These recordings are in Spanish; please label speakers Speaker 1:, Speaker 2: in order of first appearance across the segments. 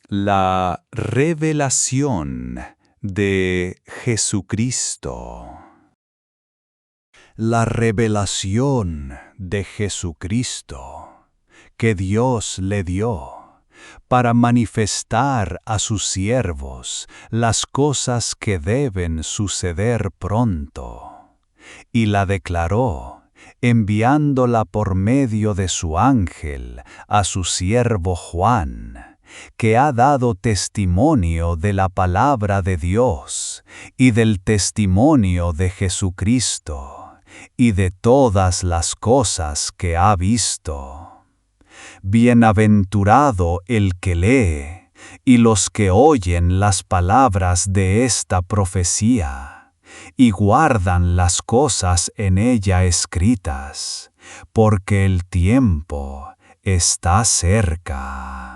Speaker 1: La revelación de Jesucristo. La revelación de Jesucristo que Dios le dio para manifestar a sus siervos las cosas que deben suceder pronto, y la declaró enviándola por medio de su ángel a su siervo Juan, que ha dado testimonio de la palabra de Dios y del testimonio de Jesucristo y de todas las cosas que ha visto. Bienaventurado el que lee y los que oyen las palabras de esta profecía y guardan las cosas en ella escritas, porque el tiempo está cerca.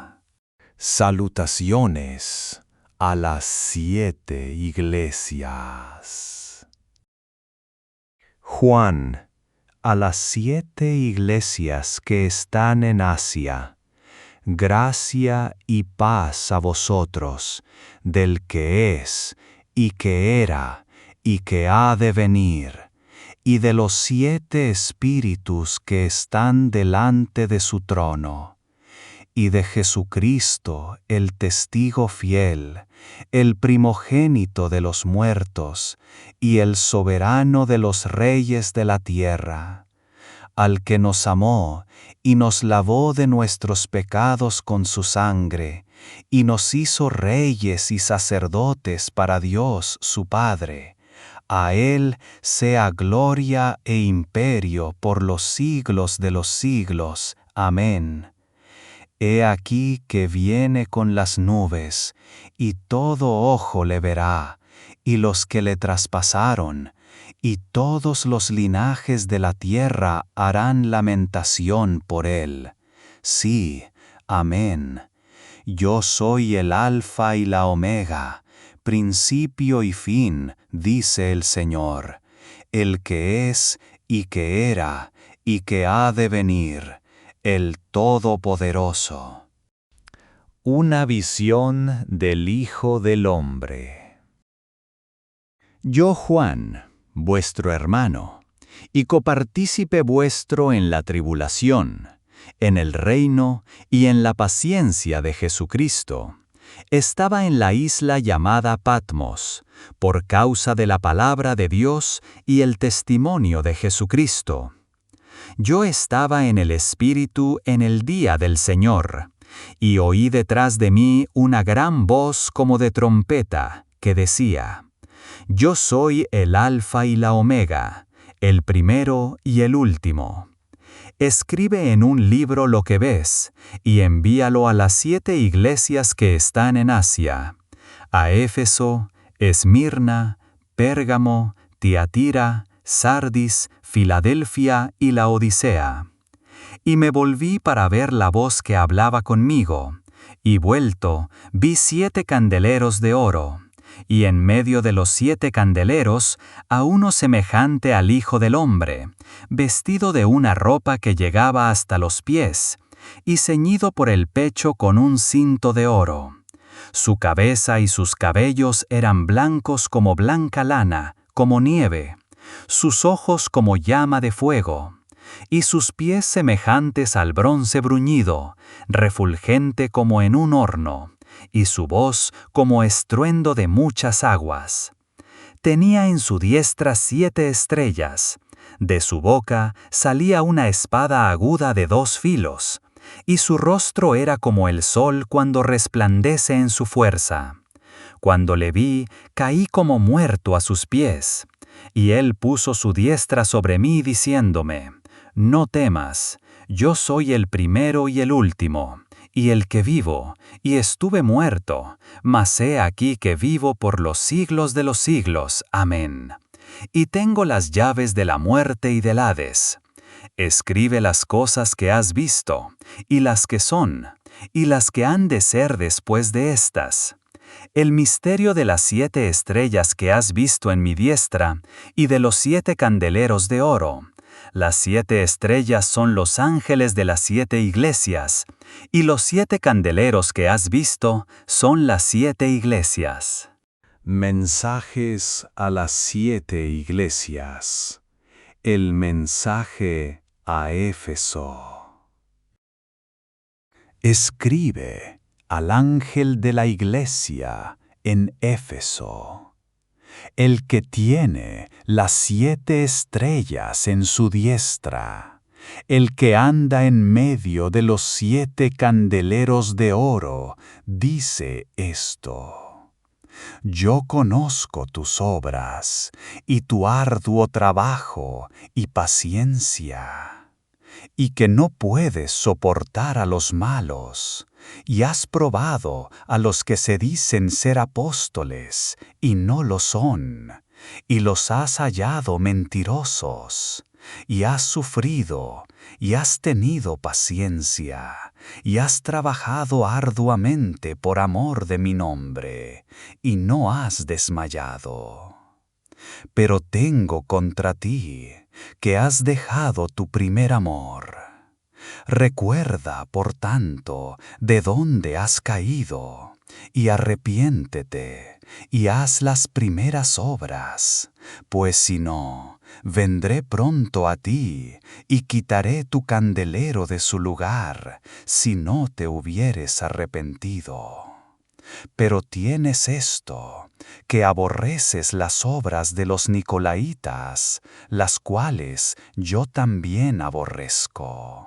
Speaker 1: Salutaciones a las 7 iglesias. Juan, a las 7 iglesias que están en Asia, gracia y paz a vosotros, del que es, y que era, y que ha de venir, y de los 7 espíritus que están delante de su trono, y de Jesucristo, el testigo fiel, el primogénito de los muertos, y el soberano de los reyes de la tierra, al que nos amó y nos lavó de nuestros pecados con su sangre, y nos hizo reyes y sacerdotes para Dios su Padre. A Él sea gloria e imperio por los siglos de los siglos. Amén. He aquí que viene con las nubes, y todo ojo le verá, y los que le traspasaron, y todos los linajes de la tierra harán lamentación por él. Sí, amén. Yo soy el Alfa y la Omega, principio y fin, dice el Señor, el que es, y que era, y que ha de venir, el Todopoderoso. Una visión del Hijo del Hombre. Yo, Juan, vuestro hermano, y copartícipe vuestro en la tribulación, en el reino y en la paciencia de Jesucristo, estaba en la isla llamada Patmos, por causa de la palabra de Dios y el testimonio de Jesucristo. Yo estaba en el Espíritu en el día del Señor, y oí detrás de mí una gran voz como de trompeta, que decía: Yo soy el Alfa y la Omega, el primero y el último. Escribe en un libro lo que ves, y envíalo a las 7 iglesias que están en Asia, a Éfeso, Esmirna, Pérgamo, Tiatira, Sardis, Filadelfia y la Odisea. Y me volví para ver la voz que hablaba conmigo, y vuelto, vi 7 candeleros de oro, y en medio de los 7 candeleros a uno semejante al Hijo del Hombre, vestido de una ropa que llegaba hasta los pies, y ceñido por el pecho con un cinto de oro. Su cabeza y sus cabellos eran blancos como blanca lana, como nieve, sus ojos como llama de fuego, y sus pies semejantes al bronce bruñido, refulgente como en un horno, y su voz como estruendo de muchas aguas. Tenía en su diestra 7 estrellas, de su boca salía una espada aguda de 2 filos, y su rostro era como el sol cuando resplandece en su fuerza. Cuando le vi, caí como muerto a sus pies, y él puso su diestra sobre mí diciéndome: No temas, yo soy el primero y el último, y el que vivo, y estuve muerto, mas he aquí que vivo por los siglos de los siglos. Amén. Y tengo las llaves de la muerte y del Hades. Escribe las cosas que has visto, y las que son, y las que han de ser después de estas. El misterio de las 7 estrellas que has visto en mi diestra, y de los 7 candeleros de oro,
Speaker 2: Las 7 estrellas son los ángeles de las 7 iglesias, y los 7 candeleros que has visto son las 7 iglesias.
Speaker 1: Mensajes a las 7 iglesias. El mensaje a Éfeso. Escribe al ángel de la iglesia en Éfeso, el que tiene las 7 estrellas en su diestra, el que anda en medio de los 7 candeleros de oro, dice esto: Yo conozco tus obras, y tu arduo trabajo y paciencia, y que no puedes soportar a los malos, y has probado a los que se dicen ser apóstoles, y no lo son, y los has hallado mentirosos, y has sufrido, y has tenido paciencia, y has trabajado arduamente por amor de mi nombre, y no has desmayado. Pero tengo contra ti que has dejado tu primer amor. Recuerda, por tanto, de dónde has caído, y arrepiéntete, y haz las primeras obras, pues si no, vendré pronto a ti, y quitaré tu candelero de su lugar, si no te hubieres arrepentido. Pero tienes esto, que aborreces las obras de los nicolaítas, las cuales yo también aborrezco.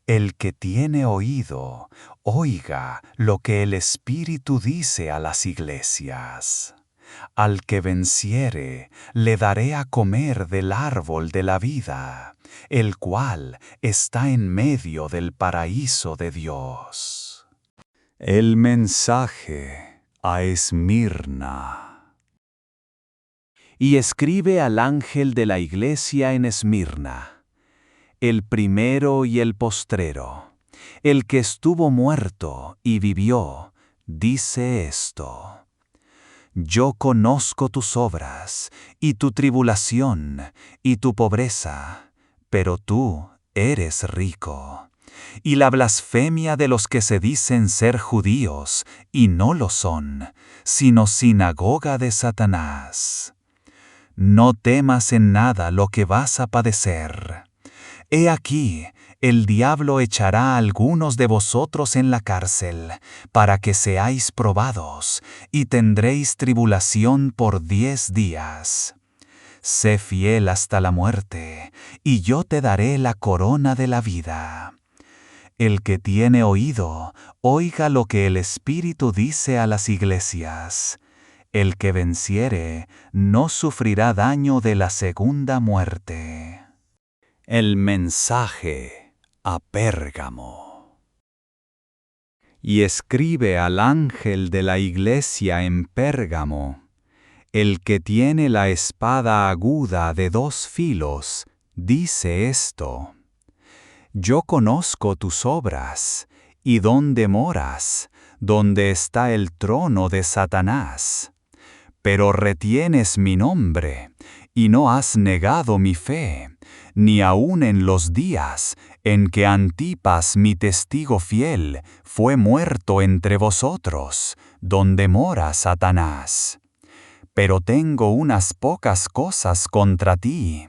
Speaker 1: El que tiene oído, oiga lo que el Espíritu dice a las iglesias. Al que venciere, le daré a comer del árbol de la vida, el cual está en medio del paraíso de Dios. El mensaje a Esmirna. Y escribe al ángel de la iglesia en Esmirna, el primero y el postrero, el que estuvo muerto y vivió, dice esto: Yo conozco tus obras, y tu tribulación, y tu pobreza, pero tú eres rico, y la blasfemia de los que se dicen ser judíos, y no lo son, sino sinagoga de Satanás. No temas en nada lo que vas a padecer. He aquí, el diablo echará a algunos de vosotros en la cárcel, para que seáis probados, y tendréis tribulación por 10 días. Sé fiel hasta la muerte, y yo te daré la corona de la vida. El que tiene oído, oiga lo que el Espíritu dice a las iglesias. El que venciere, no sufrirá daño de la segunda muerte. El mensaje a Pérgamo. Y escribe al ángel de la iglesia en Pérgamo, el que tiene la espada aguda de 2 filos, dice esto: Yo conozco tus obras, y dónde moras, donde está el trono de Satanás. Pero retienes mi nombre, y no has negado mi fe, ni aun en los días en que Antipas, mi testigo fiel, fue muerto entre vosotros, donde mora Satanás. Pero tengo unas pocas cosas contra ti,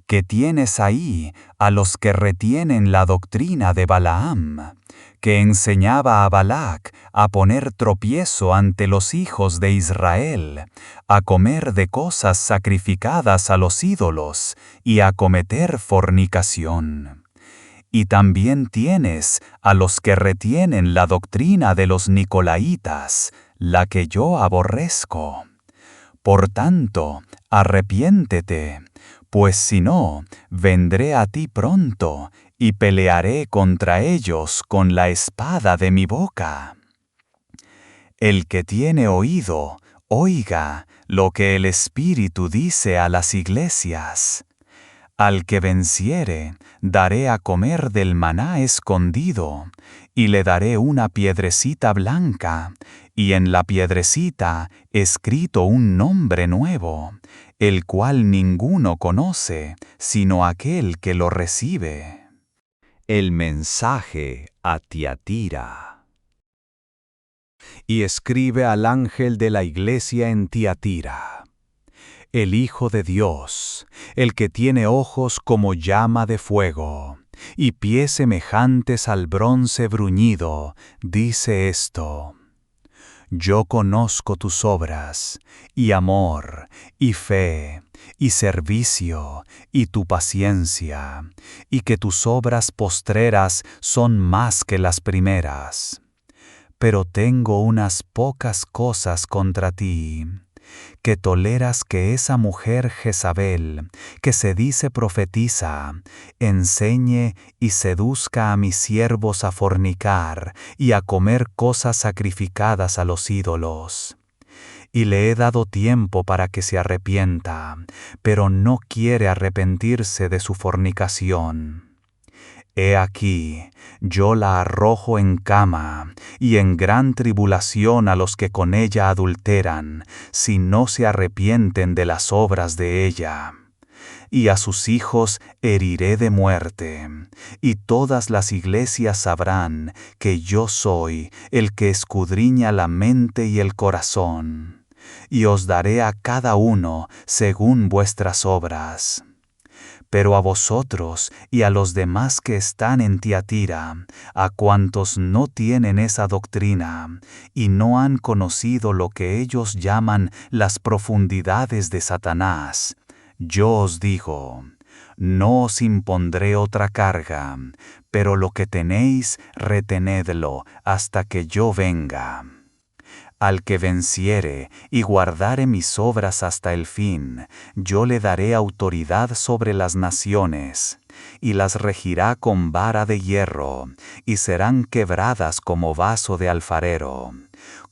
Speaker 1: que tienes ahí a los que retienen la doctrina de Balaam, que enseñaba a Balac a poner tropiezo ante los hijos de Israel, a comer de cosas sacrificadas a los ídolos y a cometer fornicación. Y también tienes a los que retienen la doctrina de los nicolaítas, la que yo aborrezco. Por tanto, arrepiéntete, pues si no, vendré a ti pronto y pelearé contra ellos con la espada de mi boca. El que tiene oído, oiga lo que el Espíritu dice a las iglesias. Al que venciere, daré a comer del maná escondido, y le daré una piedrecita blanca, y en la piedrecita escrito un nombre nuevo,
Speaker 2: el cual ninguno conoce, sino aquel que lo recibe.
Speaker 1: El mensaje a Tiatira. Y escribe al ángel de la iglesia en Tiatira: el Hijo de Dios, el que tiene ojos como llama de fuego, y pies semejantes al bronce bruñido, dice esto: yo conozco tus obras, y amor, y fe, y servicio, y tu paciencia, y que tus obras postreras son más que las primeras. Pero tengo unas pocas cosas contra ti, que toleras que esa mujer Jezabel, que se dice profetiza, enseñe y seduzca a mis siervos a fornicar y a comer cosas sacrificadas a los ídolos. Y le he dado tiempo para que se arrepienta, pero no quiere arrepentirse de su fornicación. He aquí, yo la arrojo en cama, y en gran tribulación a los que con ella adulteran, si no se arrepienten de las obras de ella. Y a sus hijos heriré de muerte, y todas las iglesias sabrán que yo soy el que escudriña la mente y el corazón, y os daré a cada uno según vuestras obras. Pero a vosotros y a los demás que están en Tiatira, a cuantos no tienen esa doctrina, y no han conocido lo que ellos llaman las profundidades de Satanás, yo os digo, no os impondré otra carga, pero lo que tenéis, retenedlo hasta que yo venga. Al que venciere y guardare mis obras hasta el fin, yo le daré autoridad sobre las naciones, y las regirá con vara de hierro, y serán quebradas como vaso de alfarero,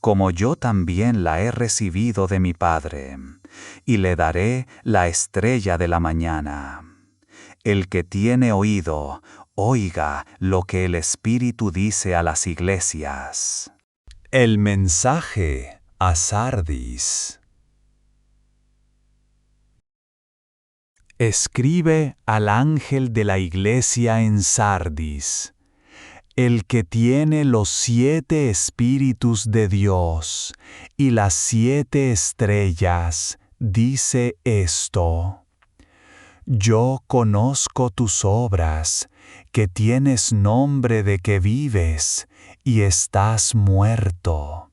Speaker 1: como yo también la he recibido de mi Padre, y le daré la estrella de la mañana. El que tiene oído, oiga lo que el Espíritu dice a las iglesias. El mensaje a Sardis. Escribe al ángel de la iglesia en Sardis, el que tiene los 7 espíritus de Dios y las 7 estrellas, dice esto: yo conozco tus obras, que tienes nombre de que vives y estás muerto.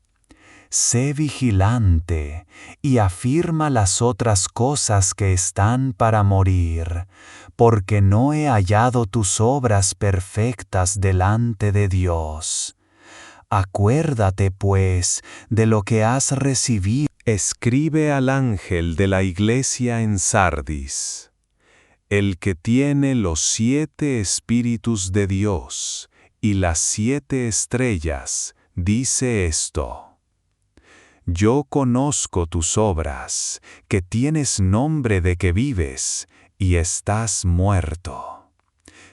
Speaker 1: Sé vigilante y afirma las otras cosas que están para morir, porque no he hallado tus obras perfectas delante de Dios. Acuérdate, pues, de lo que has recibido. Escribe al ángel de la iglesia en Sardis, el que tiene los 7 espíritus de Dios y las 7 estrellas, dice esto: yo conozco tus obras, que tienes nombre de que vives y estás muerto.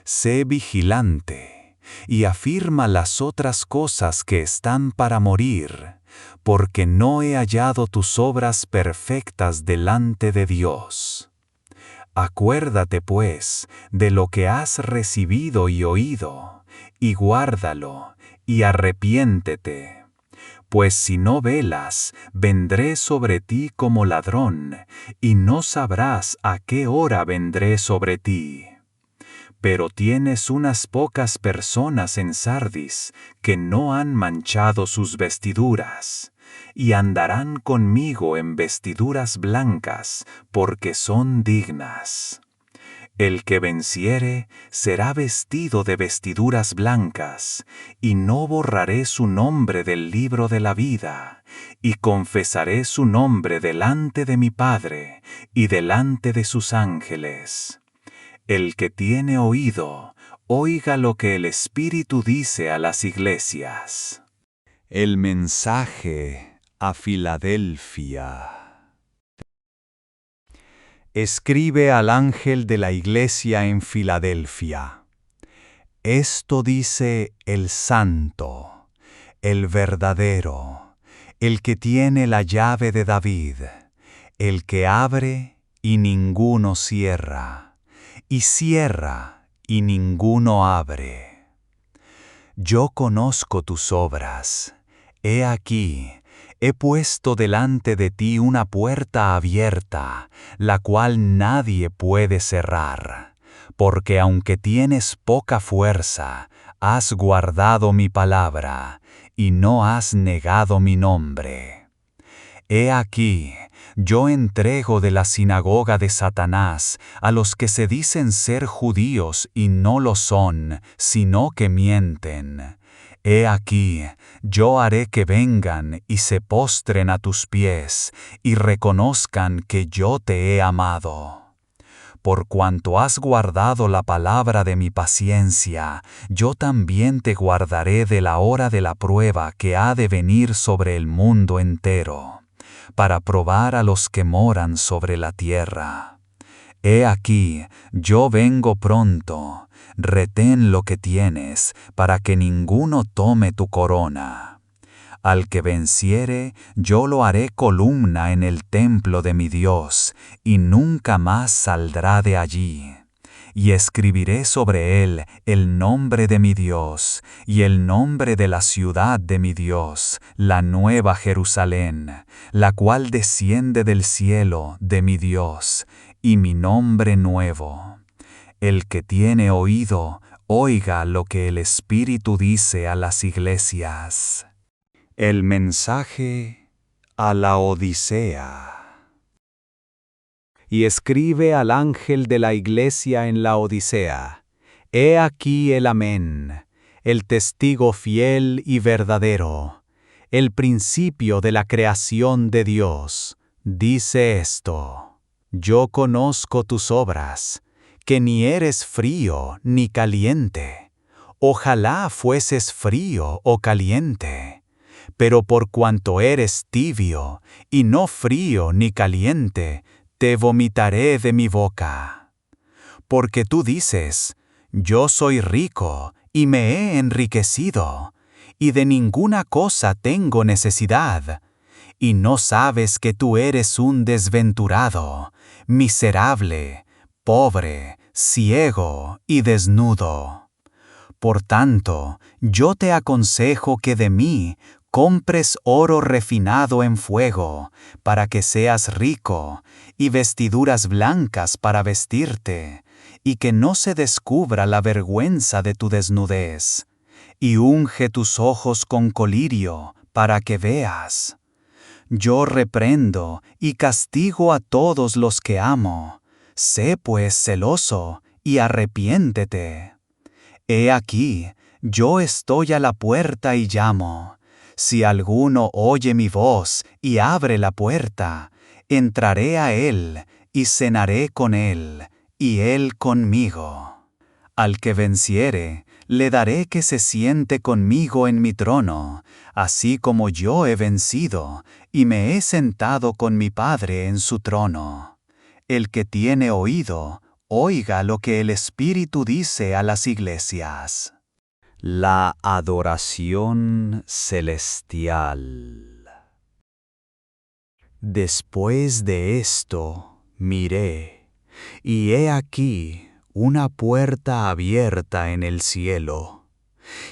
Speaker 1: Sé vigilante y afirma las otras cosas que están para morir, porque no he hallado tus obras perfectas delante de Dios. Acuérdate, pues, de lo que has recibido y oído, y guárdalo, y arrepiéntete. Pues si no velas, vendré sobre ti como ladrón, y no sabrás a qué hora vendré sobre ti. Pero tienes unas pocas personas en Sardis que no han manchado sus vestiduras, y andarán conmigo en vestiduras blancas, porque son dignas. El que venciere será vestido de vestiduras blancas, y no borraré su nombre del libro de la vida, y confesaré su nombre delante de mi Padre y delante de sus ángeles. El que tiene oído, oiga lo que el Espíritu dice a las iglesias. El mensaje a Filadelfia. Escribe al ángel de la iglesia en Filadelfia. Esto dice el Santo, el verdadero, el que tiene la llave de David, el que abre y ninguno cierra, y cierra, y ninguno abre. Yo conozco tus obras. He aquí, he puesto delante de ti una puerta abierta, la cual nadie puede cerrar, porque aunque tienes poca fuerza, has guardado mi palabra, y no has negado mi nombre. He aquí, yo entrego de la sinagoga de Satanás a los que se dicen ser judíos y no lo son, sino que mienten. He aquí, yo haré que vengan y se postren a tus pies, y reconozcan que yo te he amado. Por cuanto has guardado la palabra de mi paciencia, yo también te guardaré de la hora de la prueba que ha de venir sobre el mundo entero, para probar a los que moran sobre la tierra. He aquí, yo vengo pronto. Retén lo que tienes, para que ninguno tome tu corona. Al que venciere, yo lo haré columna en el templo de mi Dios, y nunca más saldrá de allí. Y escribiré sobre él el nombre de mi Dios, y el nombre de la ciudad de mi Dios, la nueva Jerusalén, la cual desciende del cielo de mi Dios, y mi nombre nuevo. El que tiene oído, oiga lo que el Espíritu dice a las iglesias. El mensaje a la Odisea. Y escribe al ángel de la iglesia en la Odisea: He aquí el Amén, el testigo fiel y verdadero, el principio de la creación de Dios. Dice esto: Yo conozco tus obras, que ni eres frío ni caliente. Ojalá fueses frío o caliente. Pero por cuanto eres tibio, y no frío ni caliente, te vomitaré de mi boca. Porque tú dices: Yo soy rico, y me he enriquecido, y de ninguna cosa tengo necesidad, y no sabes que tú eres un desventurado, miserable, pobre, ciego y desnudo. Por tanto, yo te aconsejo que de mí compres oro refinado en fuego, para que seas rico, y vestiduras blancas para vestirte, y que no se descubra la vergüenza de tu desnudez. Y unge tus ojos con colirio, para que veas. Yo reprendo y castigo a todos los que amo. Sé pues celoso, y arrepiéntete. He aquí, yo estoy a la puerta y llamo. Si alguno oye mi voz y abre la puerta, entraré a él y cenaré con él, y él conmigo. Al que venciere, le daré que se siente conmigo en mi trono, así como yo he vencido, y me he sentado con mi Padre en su trono. El que tiene oído, oiga lo que el Espíritu dice a las iglesias. La adoración celestial. Después de esto, miré, y he aquí una puerta abierta en el cielo,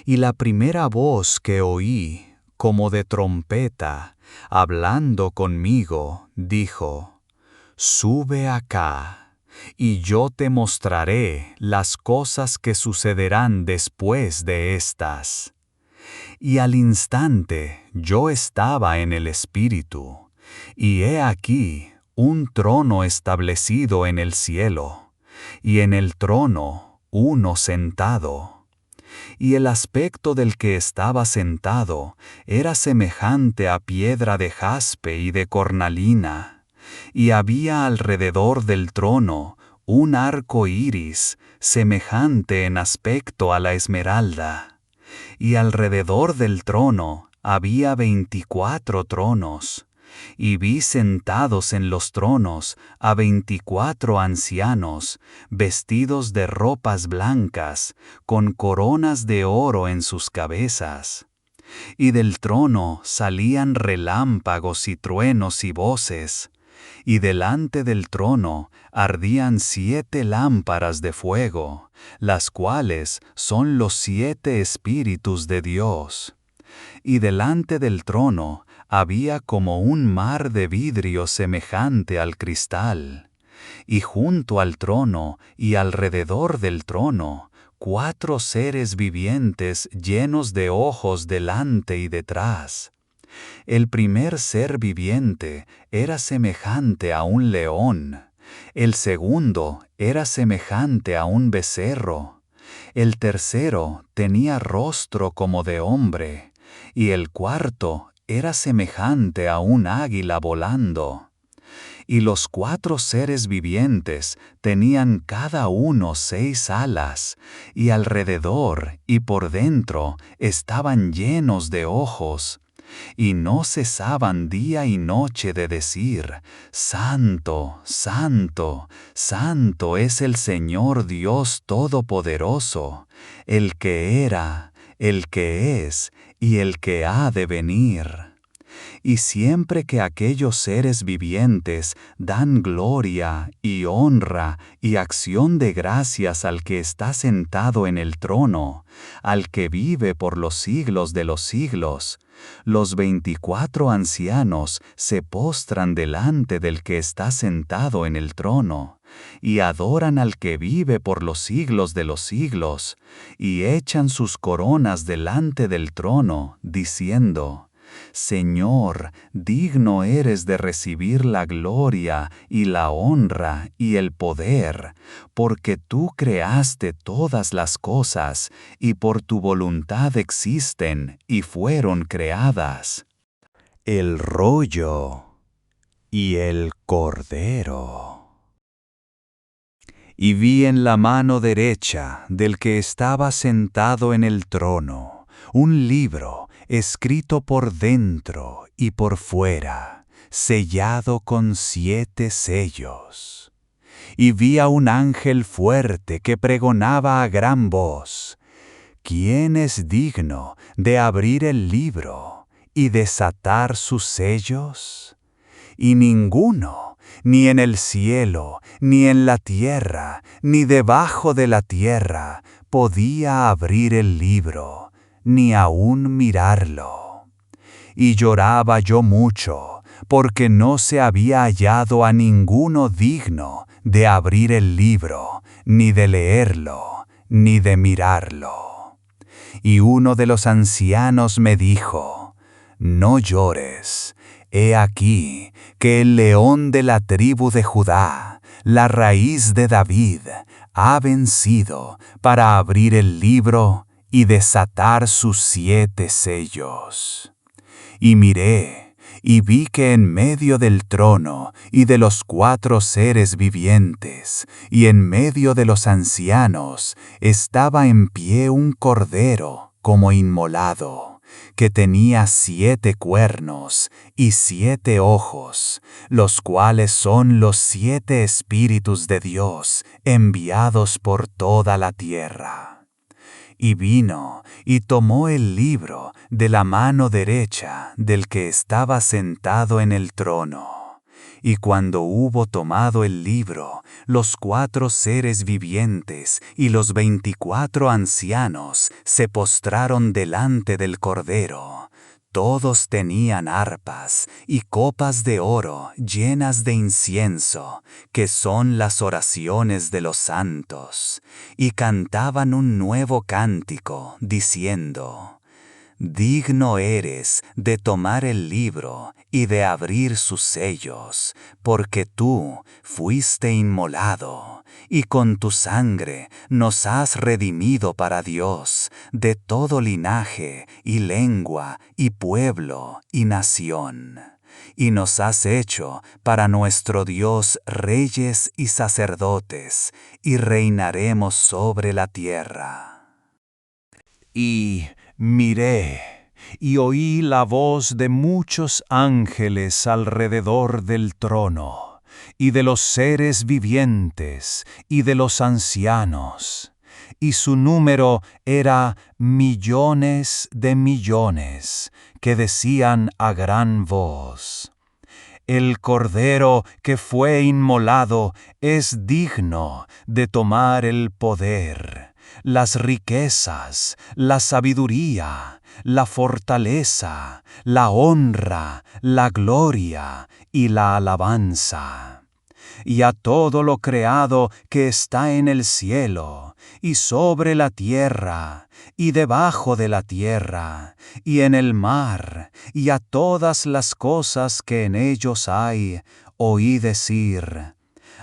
Speaker 1: y la primera voz que oí, como de trompeta, hablando conmigo, dijo: Sube acá, y yo te mostraré las cosas que sucederán después de estas. Y al instante yo estaba en el Espíritu, y he aquí un trono establecido en el cielo, y en el trono uno sentado. Y el aspecto del que estaba sentado era semejante a piedra de jaspe y de cornalina, y había alrededor del trono un arco iris semejante en aspecto a la esmeralda, y alrededor del trono había 24 tronos, y vi sentados en los tronos a 24 ancianos, vestidos de ropas blancas, con coronas de oro en sus cabezas. Y del trono salían relámpagos y truenos y voces,
Speaker 2: Y delante del trono ardían 7 lámparas de fuego, las cuales son los 7 Espíritus de Dios. Y delante del trono había como un mar de vidrio semejante al cristal. Y junto al trono y alrededor del trono, 4 seres vivientes llenos de ojos delante y detrás. El primer ser viviente era semejante a un león, el segundo era semejante a un becerro, el tercero tenía rostro como de hombre, y el cuarto era semejante a un águila volando. Y los 4 seres vivientes tenían cada uno 6 alas, y alrededor y por dentro estaban llenos de ojos, y no cesaban día y noche de decir: Santo, Santo, Santo es el Señor Dios Todopoderoso, el que era, el que es y el que ha de venir. Y siempre que aquellos seres vivientes dan gloria y honra y acción de gracias al que está sentado en el trono, al que vive por los siglos de los siglos, los 24 ancianos se postran delante del que está sentado en el trono, y adoran al que vive por los siglos de los siglos, y echan sus coronas delante del trono, diciendo: Señor, digno eres de recibir la gloria y la honra y el poder, porque tú creaste todas las cosas y por tu voluntad existen y fueron creadas.
Speaker 1: El rollo y el cordero. Y vi en la mano derecha del que estaba sentado en el trono un libro escrito por dentro y por fuera, sellado con 7 sellos. Y vi a un ángel fuerte que pregonaba a gran voz: ¿Quién es digno de abrir el libro y desatar sus sellos? Y ninguno, ni en el cielo, ni en la tierra, ni debajo de la tierra, podía abrir el libro, ni aun mirarlo. Y lloraba yo mucho, porque no se había hallado a ninguno digno de abrir el libro, ni de leerlo, ni de mirarlo. Y uno de los ancianos me dijo: No llores, he aquí que el león de la tribu de Judá, la raíz de David, ha vencido para abrir el libro y desatar sus 7 sellos. Y miré, y vi que en medio del trono y de los 4 seres vivientes, y en medio de los ancianos, estaba en pie un cordero como inmolado, que tenía 7 cuernos y 7 ojos, los cuales son los 7 Espíritus de Dios enviados por toda la tierra. Y vino y tomó el libro de la mano derecha del que estaba sentado en el trono. Y cuando hubo tomado el libro, los 4 seres vivientes y los 24 ancianos se postraron delante del Cordero. Todos tenían arpas y copas de oro llenas de incienso, que son las oraciones de los santos, y cantaban un nuevo cántico, diciendo: Digno eres de tomar el libro y de abrir sus sellos, porque tú fuiste inmolado, y con tu sangre nos has redimido para Dios de todo linaje y lengua y pueblo y nación. Y nos has hecho para nuestro Dios reyes y sacerdotes, y reinaremos sobre la tierra. Y miré, y oí la voz de muchos ángeles alrededor del trono, y de los seres vivientes, y de los ancianos, y su número era millones de millones, que decían a gran voz:
Speaker 2: el Cordero que fue inmolado es digno de tomar el poder, las riquezas, la sabiduría, la fortaleza, la honra, la gloria y la alabanza. Y a todo lo creado que está en el cielo, y sobre la tierra, y debajo de la tierra, y en el mar, y a todas las cosas que en ellos hay, oí decir: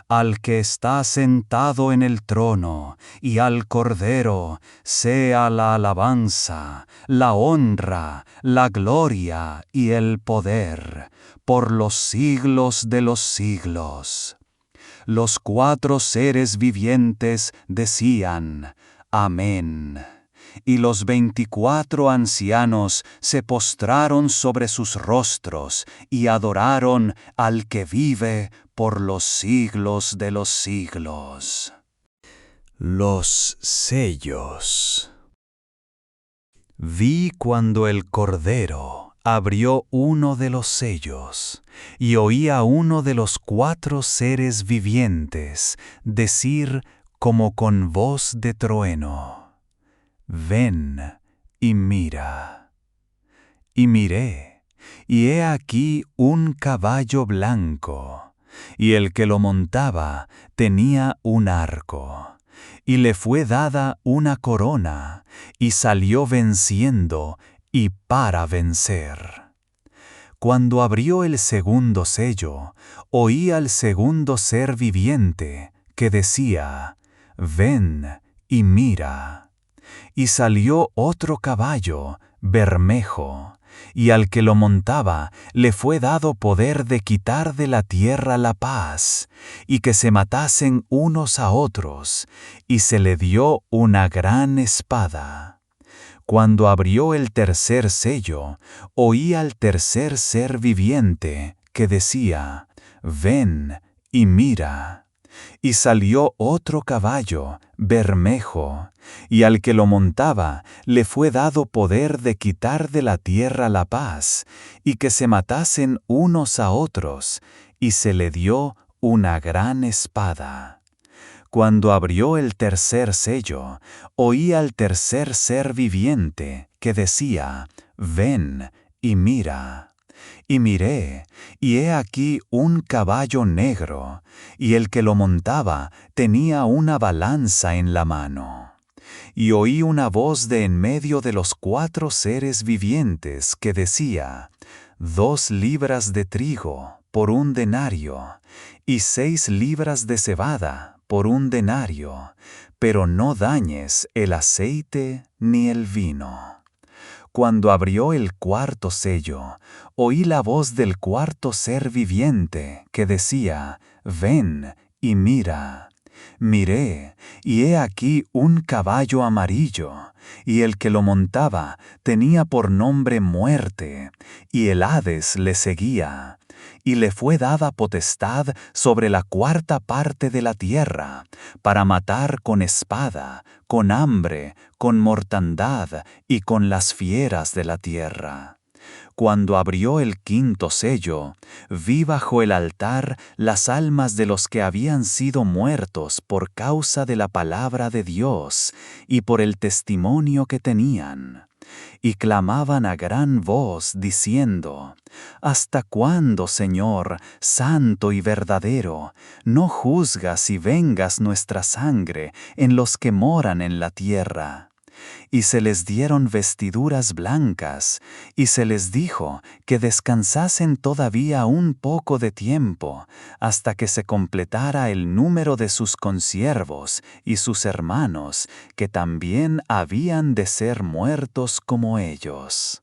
Speaker 2: al que está sentado en el trono, y al Cordero, sea la alabanza, la honra, la gloria y el poder, por los siglos de los siglos. Los 4 seres vivientes decían: Amén. Y los 24 ancianos se postraron sobre sus rostros y adoraron al que vive por los siglos de los siglos.
Speaker 1: Los sellos. Vi cuando el Cordero abrió uno de los sellos, y oí a uno de los 4 seres vivientes decir como con voz de trueno: Ven y mira. Y miré, y he aquí un caballo blanco, y el que lo montaba tenía un arco, y le fue dada una corona, y salió venciendo y para vencer. Cuando abrió el segundo sello, oí al segundo ser viviente que decía: Ven y mira. Y salió otro caballo, bermejo, y al que lo montaba le fue dado poder de quitar de la tierra la paz, y que se matasen unos a otros, y se le dio una gran espada. Cuando abrió el tercer sello, oí al tercer ser viviente que decía: Ven y mira. Y salió otro caballo, bermejo, y al que lo montaba le fue dado poder de quitar de la tierra la paz, y que se matasen unos a otros, y se le dio una gran espada. Cuando abrió el tercer sello, oí al tercer ser viviente que decía: Ven y mira. Y miré, y he aquí un caballo negro, y el que lo montaba tenía una balanza en la mano. Y oí una voz de en medio de los 4 seres vivientes que decía: 2 libras de trigo por 1 denario, y 6 libras de cebada por 1 denario, pero no dañes el aceite ni el vino. Cuando abrió el cuarto sello, oí la voz del cuarto ser viviente que decía: Ven y mira. Miré, y he aquí un caballo amarillo, y el que lo montaba tenía por nombre Muerte, y el Hades le seguía. Y le fue dada potestad sobre la 4ª parte de la tierra, para matar con espada, con hambre, con mortandad y con las fieras de la tierra. Cuando abrió el 5º sello, vi bajo el altar las almas de los que habían sido muertos por causa de la palabra de Dios y por el testimonio que tenían. Y clamaban a gran voz, diciendo: ¿Hasta cuándo, Señor, santo y verdadero, no juzgas y vengas nuestra sangre en los que moran en la tierra? Y se les dieron vestiduras blancas, y se les dijo que descansasen todavía un poco de tiempo, hasta que se completara el número de sus consiervos y sus hermanos, que también habían de ser muertos como ellos.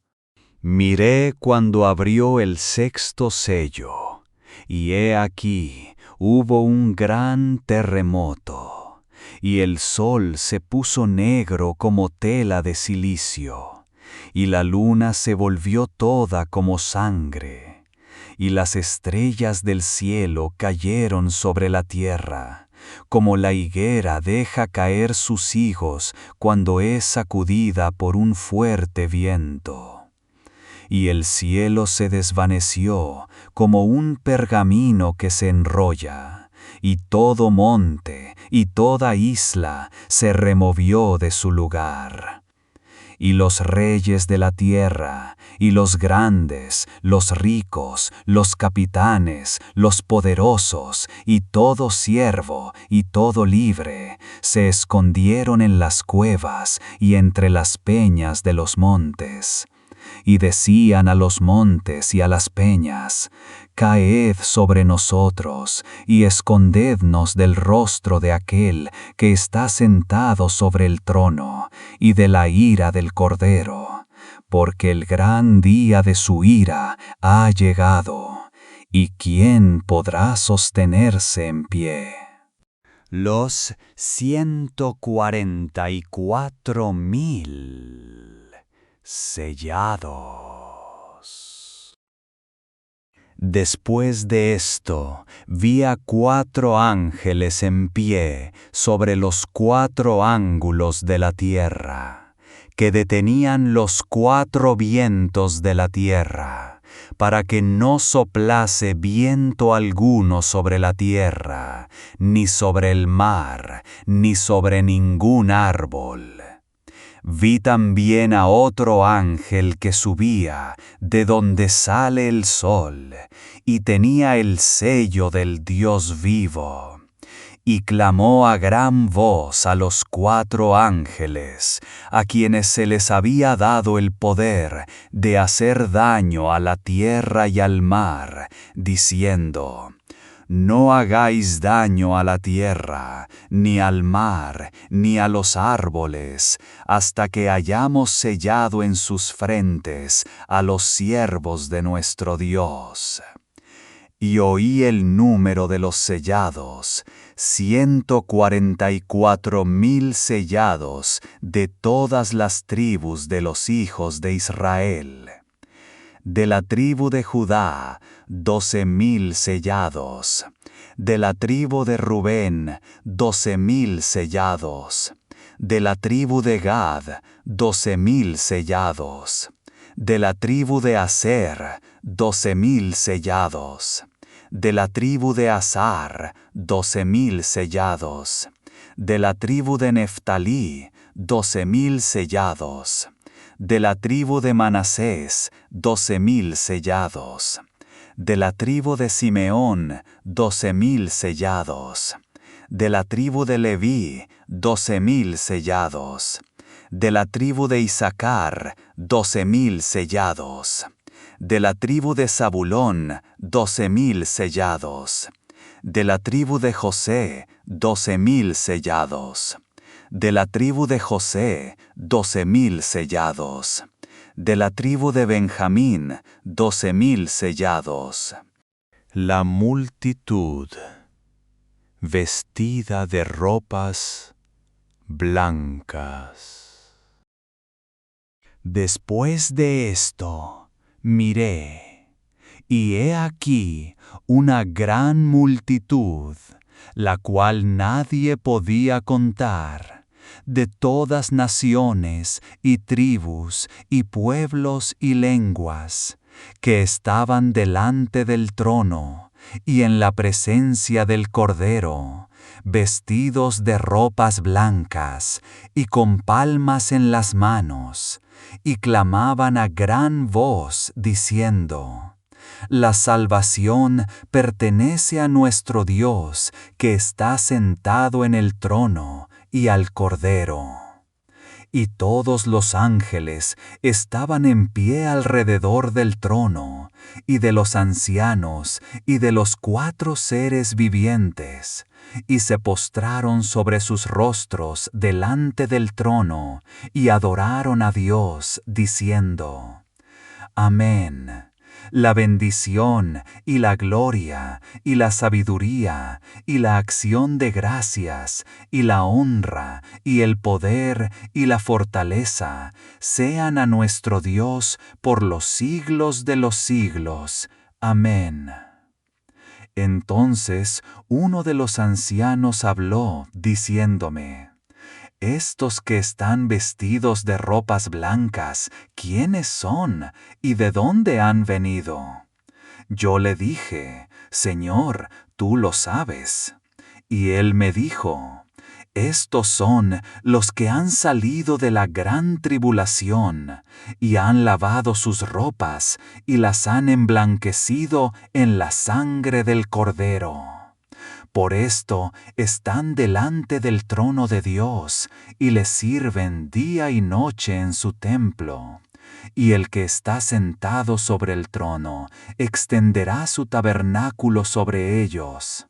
Speaker 1: Miré cuando abrió el 6º sello, y he aquí hubo un gran terremoto, y el sol se puso negro como tela de cilicio, y la luna se volvió toda como sangre, y las estrellas del cielo cayeron sobre la tierra, como la higuera deja caer sus higos cuando es sacudida por un fuerte viento.
Speaker 2: y el cielo se desvaneció como un pergamino que se enrolla, y todo monte y toda isla se removió de su lugar. Y los reyes de la tierra, y los grandes, los ricos, los capitanes, los poderosos, y todo siervo, y todo libre, se escondieron en las cuevas y entre las peñas de los montes. Y decían a los montes y a las peñas: caed sobre nosotros, y escondednos del rostro de aquel que está sentado sobre el trono, y de la ira del Cordero, porque el gran día de su ira ha llegado, y ¿quién podrá sostenerse en pie?
Speaker 1: Los 144,000 sellados. Después de esto, vi a 4 ángeles en pie sobre los 4 ángulos de la tierra, que detenían los 4 vientos de la tierra, para que no soplase viento alguno sobre la tierra, ni sobre el mar, ni sobre ningún árbol. Vi también a otro ángel que subía de donde sale el sol, y tenía el sello del Dios vivo. Y clamó a gran voz a los 4 ángeles, a quienes se les había dado el poder de hacer daño a la tierra y al mar, diciendo: no hagáis daño a la tierra, ni al mar, ni a los árboles, hasta que hayamos sellado en sus frentes a los siervos de nuestro Dios. Y oí el número de los sellados: 144,000 sellados de todas las tribus de los hijos de Israel. De la tribu de Judá, 12,000 sellados. De la tribu de Rubén, 12,000 sellados. De la tribu de Gad, 12,000 sellados. De la tribu de Aser, 12,000 sellados. De la tribu de Asar, 12,000 sellados. De la tribu de Neftalí, 12,000 sellados. De la tribu de Manasés, 12,000 sellados. De la tribu de Simeón, 12,000 sellados. De la tribu de Leví, 12,000 sellados. De la tribu de Isaacar, 12,000 sellados. De la tribu de Zabulón, 12,000 sellados. De la tribu de José, 12,000 sellados. De la tribu de José, 12,000 sellados. De la tribu de Benjamín, 12,000 sellados. La multitud, vestida de ropas blancas. Después de esto, miré, y he aquí una gran multitud, la cual nadie podía contar, de todas naciones y tribus y pueblos y lenguas, que estaban delante del trono y en la presencia del Cordero, vestidos de ropas blancas y con palmas en las manos, y clamaban a gran voz, diciendo: la salvación pertenece a nuestro Dios, que está sentado en el trono, y al Cordero. Y todos los ángeles estaban en pie alrededor del trono, y de los ancianos, y de los 4 seres vivientes, y se postraron sobre sus rostros delante del trono, y adoraron a Dios, diciendo: Amén. La bendición y la gloria y la sabiduría y la acción de gracias y la honra y el poder y la fortaleza sean a nuestro Dios por los siglos de los siglos. Amén. Entonces uno de los ancianos habló, diciéndome:
Speaker 2: estos que están vestidos de ropas blancas, ¿quiénes son y de dónde han venido? Yo le dije, Señor, tú lo sabes. Y él me dijo, estos son los que han salido de la gran tribulación, y han lavado sus ropas, y las han emblanquecido en la sangre del Cordero. Por esto están delante del trono de Dios, y le sirven día y noche en su templo. Y el que está sentado sobre el trono extenderá su tabernáculo sobre ellos.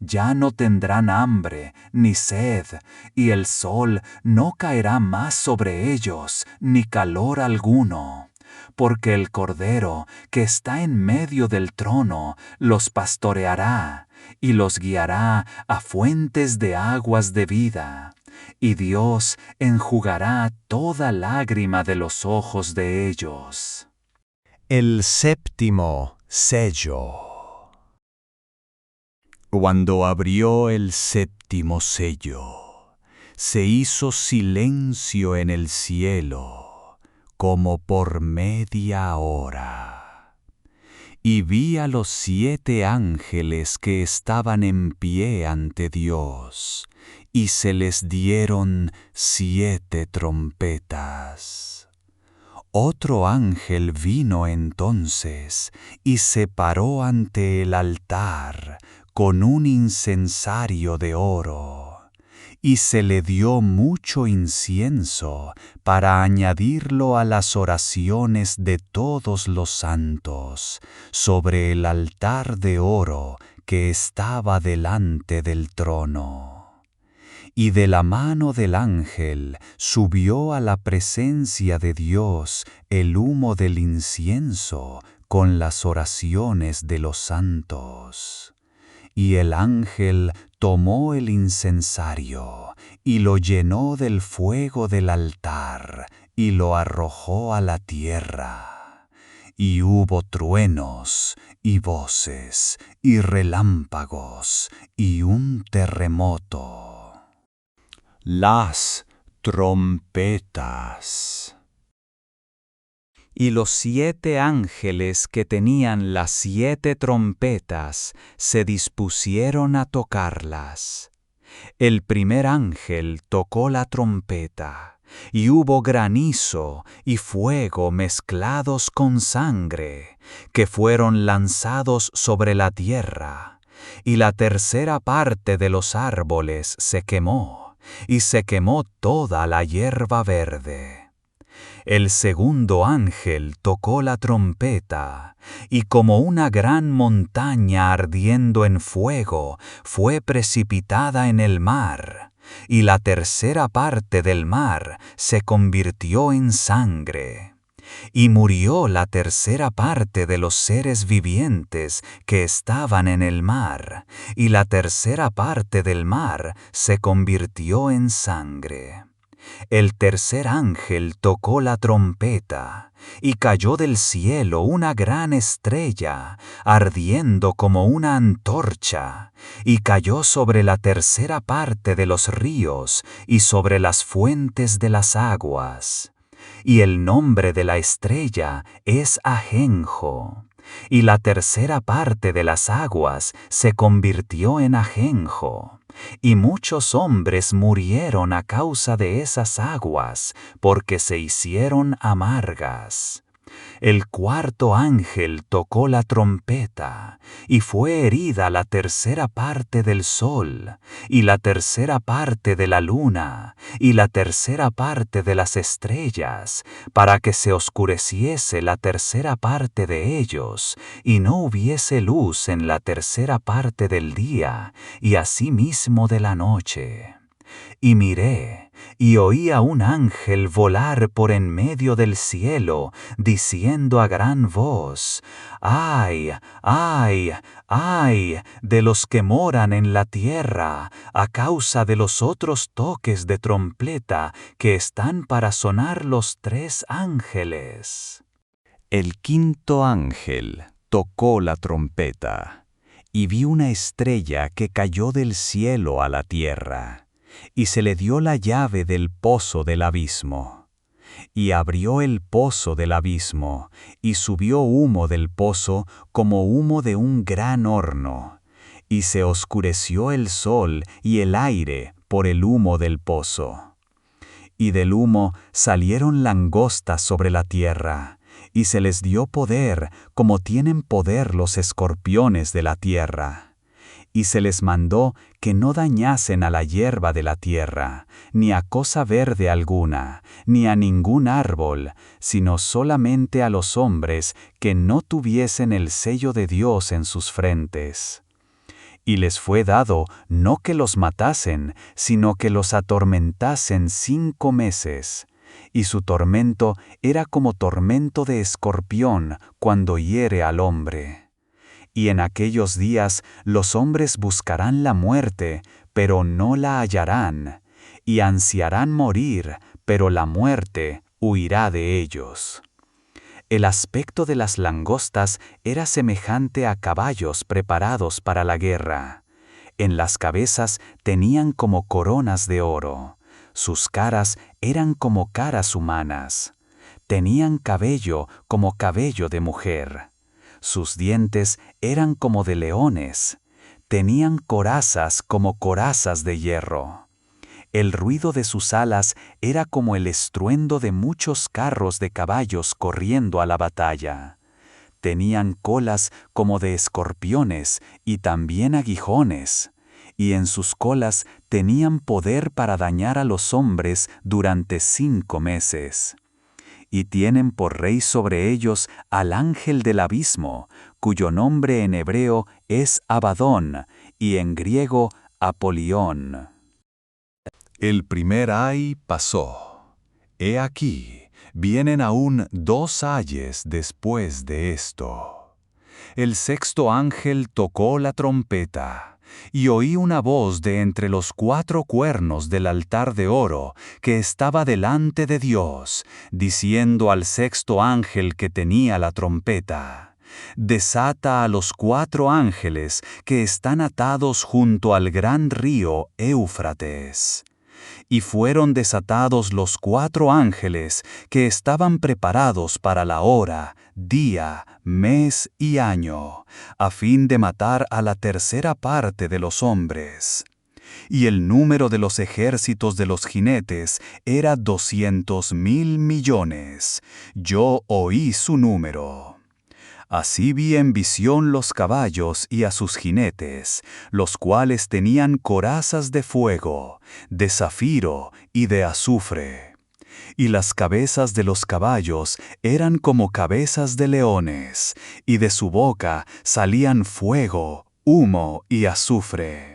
Speaker 2: Ya no tendrán hambre ni sed, y el sol no caerá más sobre ellos, ni calor alguno. Porque el Cordero que está en medio del trono los pastoreará, y los guiará a fuentes de aguas de vida. Y Dios enjugará toda lágrima de los ojos de ellos.
Speaker 1: El séptimo sello. Cuando abrió el séptimo sello, se hizo silencio en el cielo, como por media hora. Y vi a los 7 ángeles que estaban en pie ante Dios, y se les dieron 7 trompetas. Otro ángel vino entonces y se paró ante el altar con un incensario de oro, y se le dio mucho incienso para añadirlo a las oraciones de todos los santos sobre el altar de oro que estaba delante del trono. Y de la mano del ángel subió a la presencia de Dios el humo del incienso con las oraciones de los santos. Y el ángel tomó el incensario y lo llenó del fuego del altar y lo arrojó a la tierra. Y hubo truenos y voces y relámpagos y un terremoto. Las trompetas. Y los 7 ángeles que tenían las 7 trompetas se dispusieron a tocarlas. El primer ángel tocó la trompeta, y hubo granizo y fuego mezclados con sangre, que fueron lanzados sobre la tierra, y la tercera parte de los árboles se quemó, y se quemó toda la hierba verde. El segundo ángel tocó la trompeta, y como una gran montaña ardiendo en fuego fue precipitada en el mar, y la tercera parte del mar se convirtió en sangre. Y murió la tercera parte de los seres vivientes que estaban en el mar, y la tercera parte del mar se convirtió en sangre. El tercer ángel tocó la trompeta, y cayó del cielo una gran estrella, ardiendo como una antorcha, y cayó sobre la tercera parte de los ríos y sobre las fuentes de las aguas. Y el nombre de la estrella es Ajenjo. Y la tercera parte de las aguas se convirtió en ajenjo. Y muchos hombres murieron a causa de esas aguas, porque se hicieron amargas. El cuarto ángel tocó la trompeta, y fue herida la tercera parte del sol, y la tercera parte de la luna, y la tercera parte de las estrellas, para que se oscureciese la tercera parte de ellos, y no hubiese luz en la tercera parte del día, y asimismo de la noche. Y miré, y oí a un ángel volar por en medio del cielo, diciendo a gran voz: ¡Ay, ay, ay de los que moran en la tierra, a causa de los otros toques de trompeta que están para sonar los 3 ángeles! El quinto ángel tocó la trompeta, y vi una estrella que cayó del cielo a la tierra, y se le dio la llave del pozo del abismo. Y abrió el pozo del abismo, y subió humo del pozo como humo de un gran horno, y se oscureció el sol y el aire por el humo del pozo. Y del humo salieron langostas sobre la tierra, y se les dio poder como tienen poder los escorpiones de la tierra. Y se les mandó que no dañasen a la hierba de la tierra, ni a cosa verde alguna, ni a ningún árbol, sino solamente a los hombres que no tuviesen el sello de Dios en sus frentes. Y les fue dado no que los matasen, sino que los atormentasen 5 meses. Y su tormento era como tormento de escorpión cuando hiere al hombre. Y en aquellos días los hombres buscarán la muerte, pero no la hallarán, y ansiarán morir, pero la muerte huirá de ellos. El aspecto de las langostas era semejante a caballos preparados para la guerra. En las cabezas tenían como coronas de oro. Sus caras eran como caras humanas. Tenían cabello como cabello de mujer. Sus dientes eran como de leones. Tenían corazas como corazas de hierro. El ruido de sus alas era como el estruendo de muchos carros de caballos corriendo a la batalla. Tenían colas como de escorpiones y también aguijones, y en sus colas tenían poder para dañar a los hombres durante 5 meses. Y tienen por rey sobre ellos al ángel del abismo, cuyo nombre en hebreo es Abadón y en griego Apolión.
Speaker 2: El primer ay pasó. He aquí, vienen aún 2 ayes después de esto. El sexto ángel tocó la trompeta, y oí una voz de entre los 4 cuernos del altar de oro que estaba delante de Dios, diciendo al sexto ángel que tenía la trompeta: desata a los 4 ángeles que están atados junto al gran río Éufrates. Y fueron desatados los 4 ángeles que estaban preparados para la hora, día, mes y año, a fin de matar a la tercera parte de los hombres. Y el número de los ejércitos de los jinetes era 200.000 millones. Yo oí su número. Así vi en visión los caballos y a sus jinetes, los cuales tenían corazas de fuego, de zafiro y de azufre. Y las cabezas de los caballos eran como cabezas de leones, y de su boca salían fuego, humo y azufre.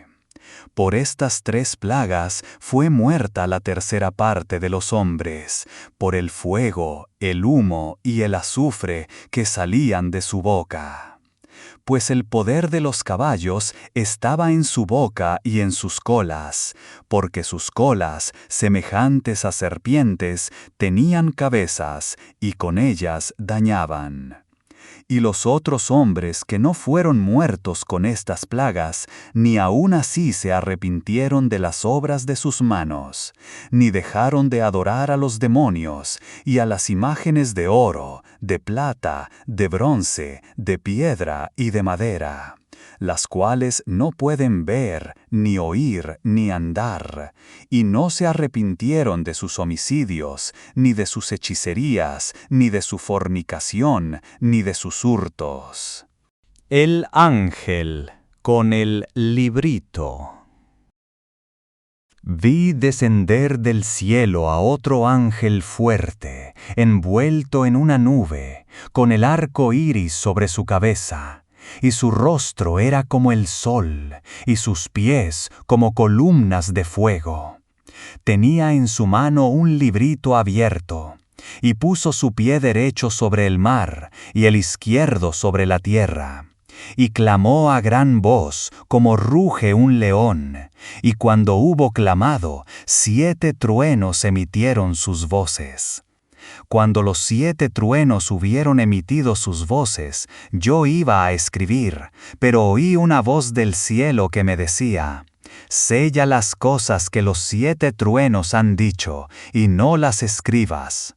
Speaker 2: Por estas 3 plagas fue muerta la tercera parte de los hombres, por el fuego, el humo y el azufre que salían de su boca. Pues el poder de los caballos estaba en su boca y en sus colas, porque sus colas, semejantes a serpientes, tenían cabezas, y con ellas dañaban. Y los otros hombres que no fueron muertos con estas plagas, ni aun así se arrepintieron de las obras de sus manos, ni dejaron de adorar a los demonios y a las imágenes de oro, de plata, de bronce, de piedra y de madera, las cuales no pueden ver, ni oír, ni andar, y no se arrepintieron de sus homicidios, ni de sus hechicerías, ni de su fornicación, ni de sus hurtos.
Speaker 1: El ángel con el librito. Vi descender del cielo a otro ángel fuerte, envuelto en una nube, con el arco iris sobre su cabeza. Y su rostro era como el sol, y sus pies como columnas de fuego. Tenía en su mano un librito abierto, y puso su pie derecho sobre el mar, y el izquierdo sobre la tierra. Y clamó a gran voz, como ruge un león, y cuando hubo clamado, 7 truenos emitieron sus voces. Cuando los 7 truenos hubieron emitido sus voces, yo iba a escribir, pero oí una voz del cielo que me decía:
Speaker 2: Sella las cosas que los 7 truenos han dicho, y no las escribas.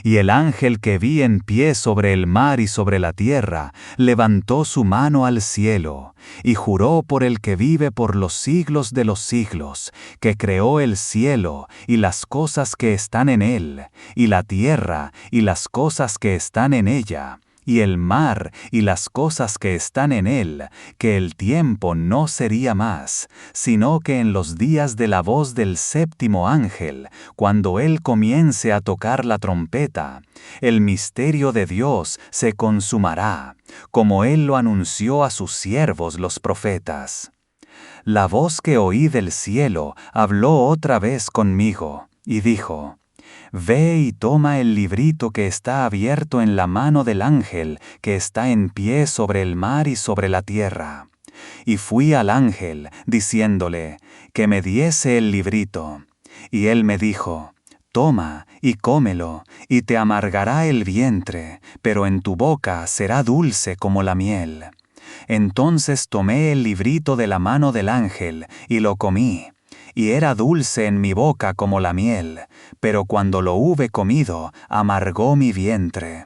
Speaker 2: Y el ángel que vi en pie sobre el mar y sobre la tierra, levantó su mano al cielo, y juró por el que vive por los siglos de los siglos, que creó el cielo y las cosas que están en él, y la tierra y las cosas que están en ella, y el mar y las cosas que están en él, que el tiempo no sería más, sino que en los días de la voz del 7º ángel, cuando él comience a tocar la trompeta, el misterio de Dios se consumará, como él lo anunció a sus siervos los profetas. La voz que oí del cielo habló otra vez conmigo, y dijo: Ve y toma el librito que está abierto en la mano del ángel que está en pie sobre el mar y sobre la tierra. Y fui al ángel, diciéndole que me diese el librito. Y él me dijo: Toma y cómelo, y te amargará el vientre, pero en tu boca será dulce como la miel. Entonces tomé el librito de la mano del ángel, y lo comí. Y era dulce en mi boca como la miel, pero cuando lo hube comido, amargó mi vientre.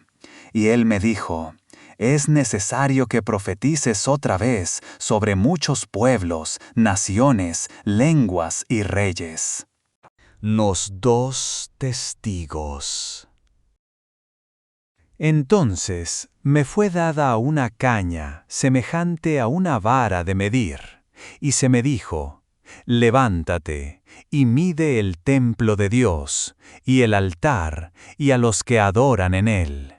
Speaker 2: Y él me dijo: Es necesario que profetices otra vez sobre muchos pueblos, naciones, lenguas y reyes.
Speaker 1: Los 2 testigos. Entonces me fue dada una caña semejante a una vara de medir, y se me dijo: Levántate, y mide el templo de Dios, y el altar, y a los que adoran en él.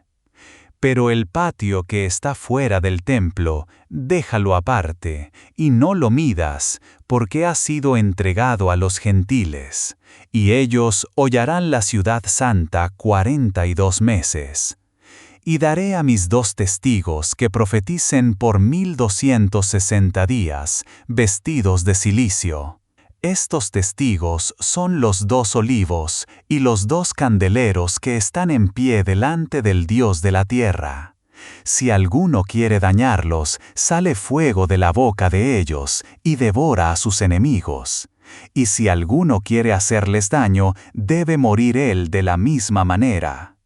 Speaker 1: Pero el patio que está fuera del templo, déjalo aparte, y no lo midas, porque ha sido entregado a los gentiles, y ellos hollarán la ciudad santa 42 meses. Y daré a mis 2 testigos que profeticen por 1260 días, vestidos de cilicio. Estos testigos son los 2 olivos y los 2 candeleros que están en pie delante del Dios de la tierra. Si alguno quiere dañarlos, sale fuego de la boca de ellos y devora a sus enemigos. Y si alguno quiere hacerles daño, debe morir él de la misma manera.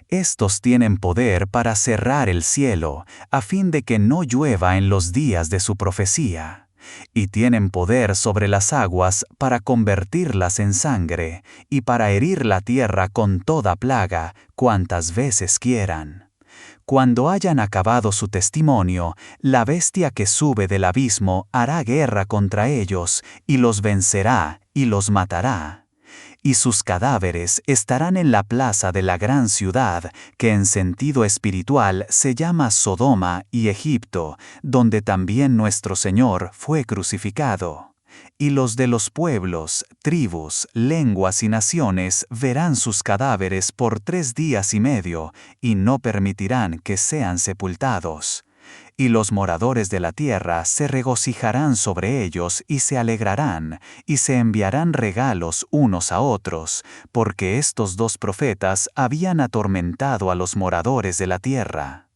Speaker 1: Estos tienen poder para cerrar el cielo, a fin de que no llueva en los días de su profecía. Y tienen poder sobre las aguas para convertirlas en sangre, y para herir la tierra con toda plaga, cuantas veces quieran. Cuando hayan acabado su testimonio, la bestia que sube del abismo hará guerra contra ellos, y los vencerá, y los matará. Y sus cadáveres estarán en la plaza de la gran ciudad, que en sentido espiritual se llama Sodoma y Egipto, donde también nuestro Señor fue crucificado. Y los de los pueblos, tribus, lenguas y naciones verán sus cadáveres por 3 días y medio, y no permitirán que sean sepultados. Y los moradores de la tierra se regocijarán sobre ellos y se alegrarán, y se enviarán regalos unos a otros, porque estos 2 profetas habían atormentado a los moradores de la tierra.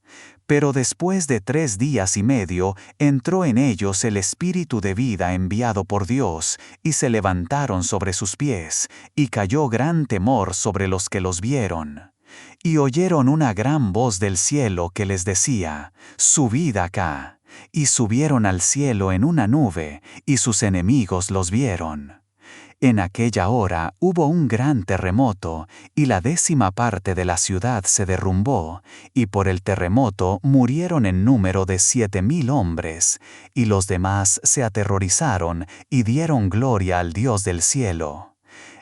Speaker 1: Pero después de 3 días y medio, entró en ellos el espíritu de vida enviado por Dios, y se levantaron sobre sus pies, y cayó gran temor sobre los que los vieron. Y oyeron una gran voz del cielo que les decía: Subid acá. Y subieron al cielo en una nube, y sus enemigos los vieron. En aquella hora hubo un gran terremoto, y la 10ª parte de la ciudad se derrumbó, y por el terremoto murieron en número de 7000 hombres, y los demás se aterrorizaron y dieron gloria al Dios del cielo.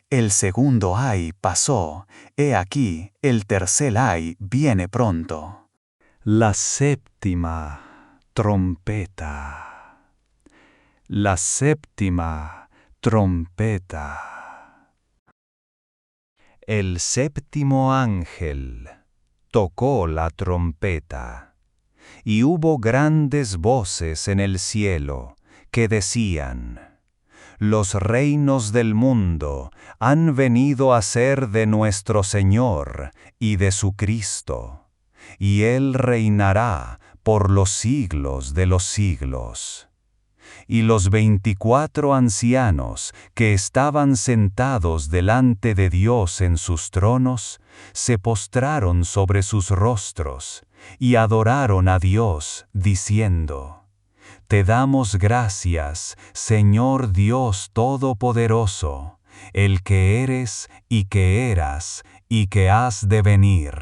Speaker 1: El segundo ay pasó, he aquí, el tercer ay viene pronto.
Speaker 2: La 7ª trompeta. La 7ª trompeta.
Speaker 1: El 7º ángel tocó la trompeta, y hubo grandes voces en el cielo que decían: Los reinos del mundo han venido a ser de nuestro Señor y de su Cristo, y Él reinará por los siglos de los siglos. y los 24 ancianos que estaban sentados delante de Dios en sus tronos, se postraron sobre sus rostros y adoraron a Dios, diciendo: Te damos gracias, Señor Dios Todopoderoso, el que eres y que eras y que has de venir,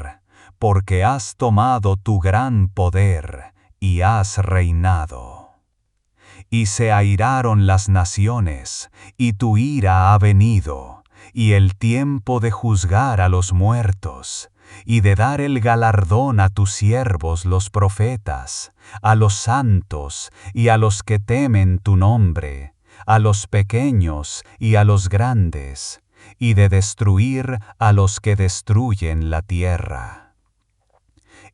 Speaker 1: porque has tomado tu gran poder y has reinado. Y se airaron las naciones, y tu ira ha venido, y el tiempo de juzgar a los muertos, y de dar el galardón a tus siervos los profetas, a los santos y a los que temen tu nombre, a los pequeños y a los grandes, y de destruir a los que destruyen la tierra.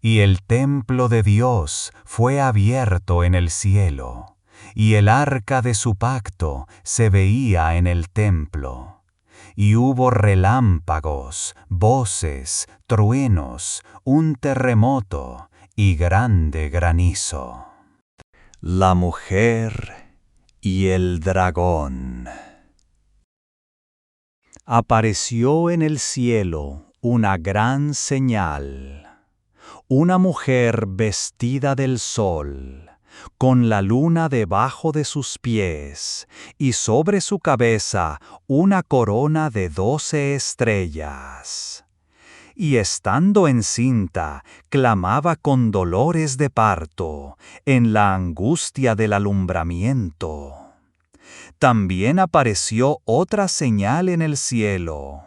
Speaker 1: Y el templo de Dios fue abierto en el cielo, y el arca de su pacto se veía en el templo. Y hubo relámpagos, voces, truenos, un terremoto y grande granizo. La mujer y el dragón. Apareció en el cielo una gran señal. Una mujer vestida del sol, con la luna debajo de sus pies, y sobre su cabeza una corona de 12 estrellas. Y estando encinta, clamaba con dolores de parto, en la angustia del alumbramiento. También apareció otra señal en el cielo.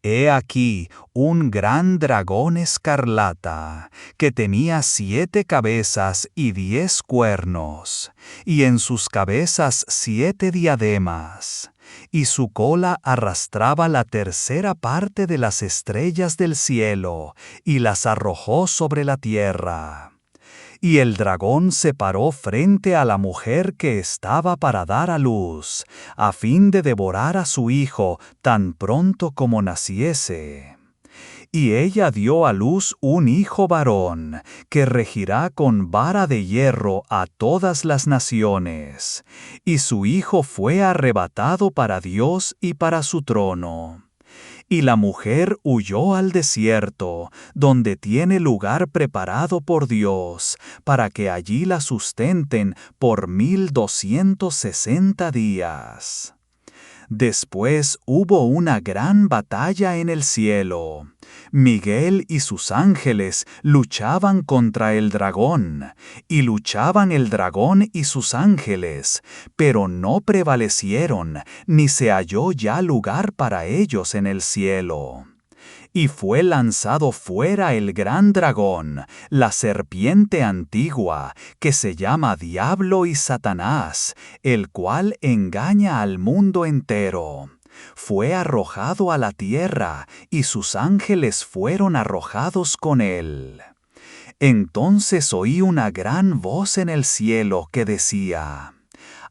Speaker 1: He aquí un gran dragón escarlata, que tenía 7 cabezas y 10 cuernos, y en sus cabezas 7 diademas, y su cola arrastraba la tercera parte de las estrellas del cielo, y las arrojó sobre la tierra. Y el dragón se paró frente a la mujer que estaba para dar a luz, a fin de devorar a su hijo tan pronto como naciese. Y ella dio a luz un hijo varón, que regirá con vara de hierro a todas las naciones. Y su hijo fue arrebatado para Dios y para su trono. Y la mujer huyó al desierto, donde tiene lugar preparado por Dios, para que allí la sustenten por 1260 días. Después hubo una gran batalla en el cielo. Miguel y sus ángeles luchaban contra el dragón, y luchaban el dragón y sus ángeles, pero no prevalecieron, ni se halló ya lugar para ellos en el cielo. Y fue lanzado fuera el gran dragón, la serpiente antigua, que se llama Diablo y Satanás, el cual engaña al mundo entero. Fue arrojado a la tierra, y sus ángeles fueron arrojados con él. Entonces oí una gran voz en el cielo que decía: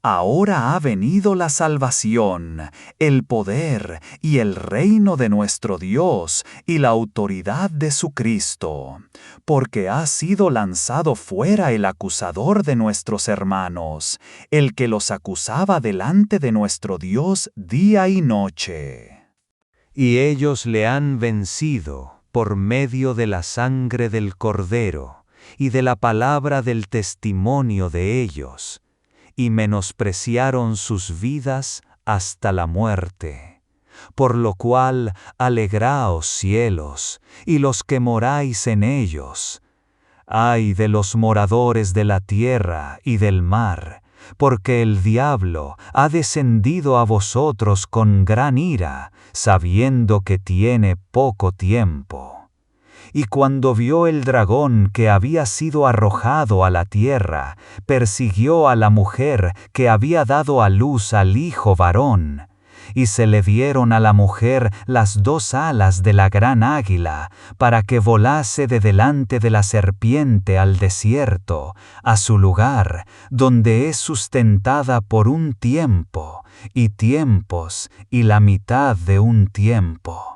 Speaker 1: Ahora ha venido la salvación, el poder y el reino de nuestro Dios y la autoridad de su Cristo, porque ha sido lanzado fuera el acusador de nuestros hermanos, el que los acusaba delante de nuestro Dios día y noche. Y ellos le han vencido por medio de la sangre del Cordero y de la palabra del testimonio de ellos, y menospreciaron sus vidas hasta la muerte. Por lo cual, alegraos cielos, y los que moráis en ellos. Ay de los moradores de la tierra y del mar, porque el diablo ha descendido a vosotros con gran ira, sabiendo que tiene poco tiempo. Y cuando vio el dragón que había sido arrojado a la tierra, persiguió a la mujer que había dado a luz al hijo varón. Y se le dieron a la mujer las 2 alas de la gran águila, para que volase de delante de la serpiente al desierto, a su lugar, donde es sustentada por un tiempo, y tiempos, y la mitad de un tiempo.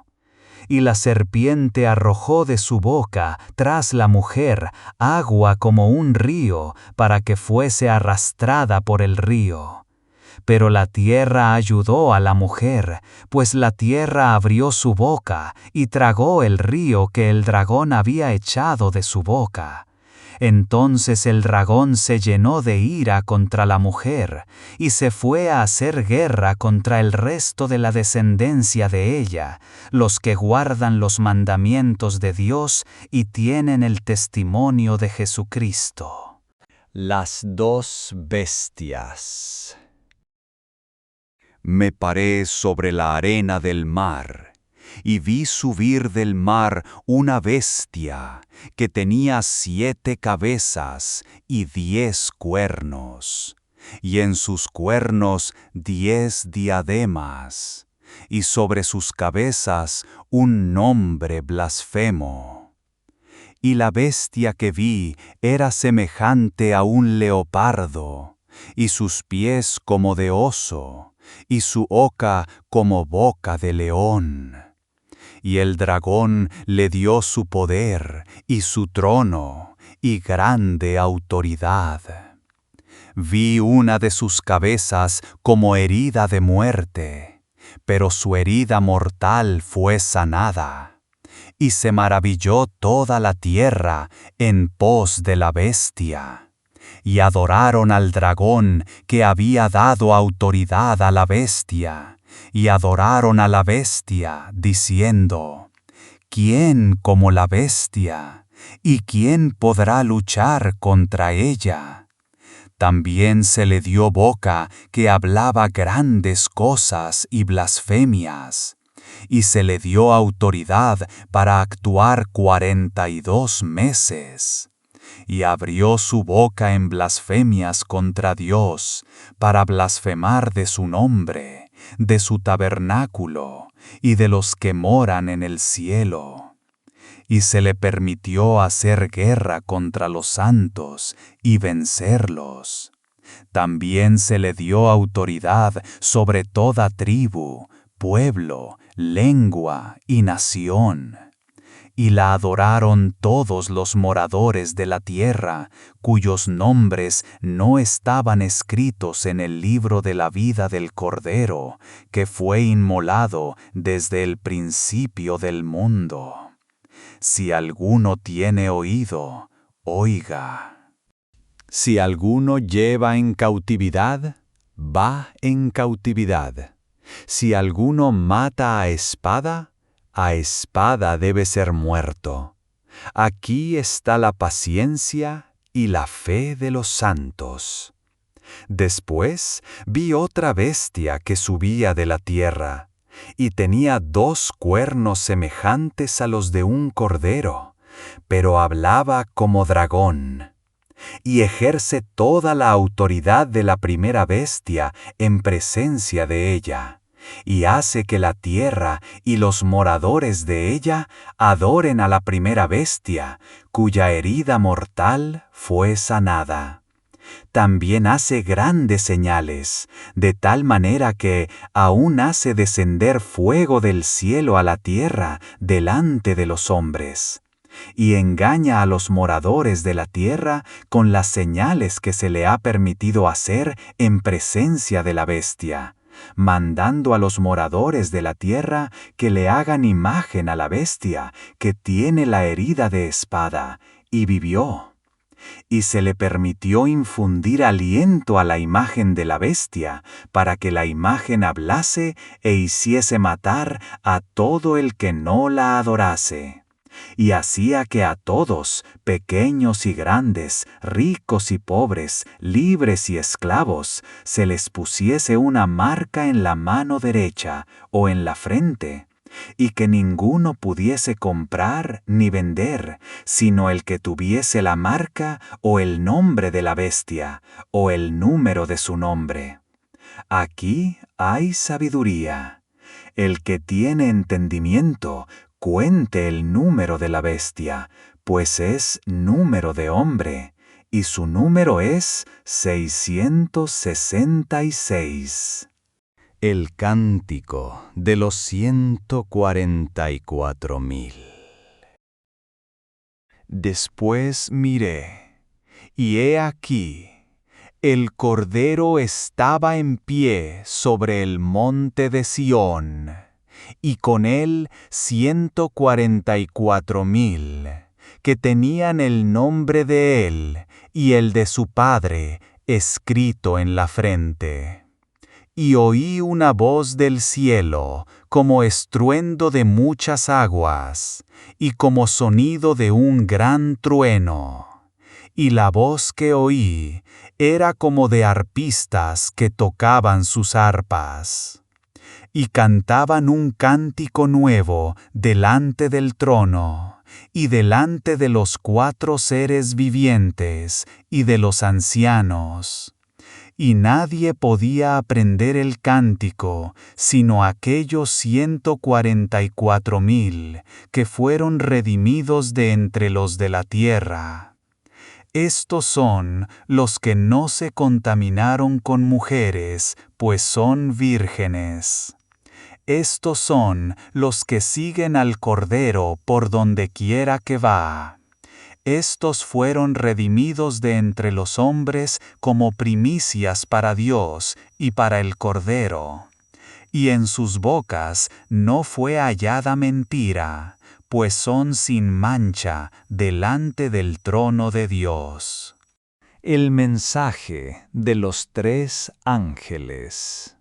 Speaker 2: y la serpiente arrojó de su boca tras la mujer agua como un río para que fuese arrastrada por el río. Pero la tierra ayudó a la mujer, pues la tierra abrió su boca y tragó el río que el dragón había echado de su boca. Entonces el dragón se llenó de ira contra la mujer y se fue a hacer guerra contra el resto de la descendencia de ella, los que guardan los mandamientos de Dios y tienen el testimonio de Jesucristo.
Speaker 1: Las dos bestias. Me paré sobre la arena del mar, y vi subir del mar una bestia que tenía 7 cabezas y 10 cuernos, y en sus cuernos 10 diademas, y sobre sus cabezas un nombre blasfemo. Y la bestia que vi era semejante a un leopardo, y sus pies como de oso, y su boca como boca de león. Y el dragón le dio su poder y su trono y grande autoridad. Vi una de sus cabezas como herida de muerte, pero su herida mortal fue sanada. Y se maravilló toda la tierra en pos de la bestia. Y adoraron al dragón que había dado autoridad a la bestia, y adoraron a la bestia, diciendo: ¿Quién como la bestia? ¿Y quién podrá luchar contra ella? También se le dio boca que hablaba grandes cosas y blasfemias, y se le dio autoridad para actuar 42 meses. Y abrió su boca en blasfemias contra Dios, para blasfemar de su nombre, de su tabernáculo, y de los que moran en el cielo. Y se le permitió hacer guerra contra los santos y vencerlos. También se le dio autoridad sobre toda tribu, pueblo, lengua y nación. Y la adoraron todos los moradores de la tierra, cuyos nombres no estaban escritos en el libro de la vida del Cordero, que fue inmolado desde el principio del mundo. Si alguno tiene oído, oiga. Si alguno lleva en cautividad, va en cautividad. Si alguno mata a espada debe ser muerto. Aquí está la paciencia y la fe de los santos. Después vi otra bestia que subía de la tierra, y tenía 2 cuernos semejantes a los de un cordero, pero hablaba como dragón, y ejerce toda la autoridad de la primera bestia en presencia de ella, y hace que la tierra y los moradores de ella adoren a la primera bestia, cuya herida mortal fue sanada. También hace grandes señales, de tal manera que aún hace descender fuego del cielo a la tierra delante de los hombres, y engaña a los moradores de la tierra con las señales que se le ha permitido hacer en presencia de la bestia, mandando a los moradores de la tierra que le hagan imagen a la bestia que tiene la herida de espada, y vivió. Y se le permitió infundir aliento a la imagen de la bestia, para que la imagen hablase e hiciese matar a todo el que no la adorase. Y hacía que a todos, pequeños y grandes, ricos y pobres, libres y esclavos, se les pusiese una marca en la mano derecha o en la frente, y que ninguno pudiese comprar ni vender, sino el que tuviese la marca o el nombre de la bestia, o el número de su nombre. Aquí hay sabiduría. El que tiene entendimiento, cuente el número de la bestia, pues es número de hombre, y su número es 666. El cántico de los 144,000. Después miré, y he aquí, el Cordero estaba en pie sobre el monte de Sión, y con él 144,000, que tenían el nombre de él y el de su Padre escrito en la frente. Y oí una voz del cielo, como estruendo de muchas aguas, y como sonido de un gran trueno. Y la voz que oí era como de arpistas que tocaban sus arpas. Y cantaban un cántico nuevo delante del trono, y delante de los 4 seres vivientes, y de los ancianos. Y nadie podía aprender el cántico, sino aquellos 144,000, que fueron redimidos de entre los de la tierra. Estos son los que no se contaminaron con mujeres, pues son vírgenes. Estos son los que siguen al Cordero por donde quiera que va. Estos fueron redimidos de entre los hombres como primicias para Dios y para el Cordero. Y en sus bocas no fue hallada mentira, pues son sin mancha delante del trono de Dios. El mensaje de los 3 ángeles.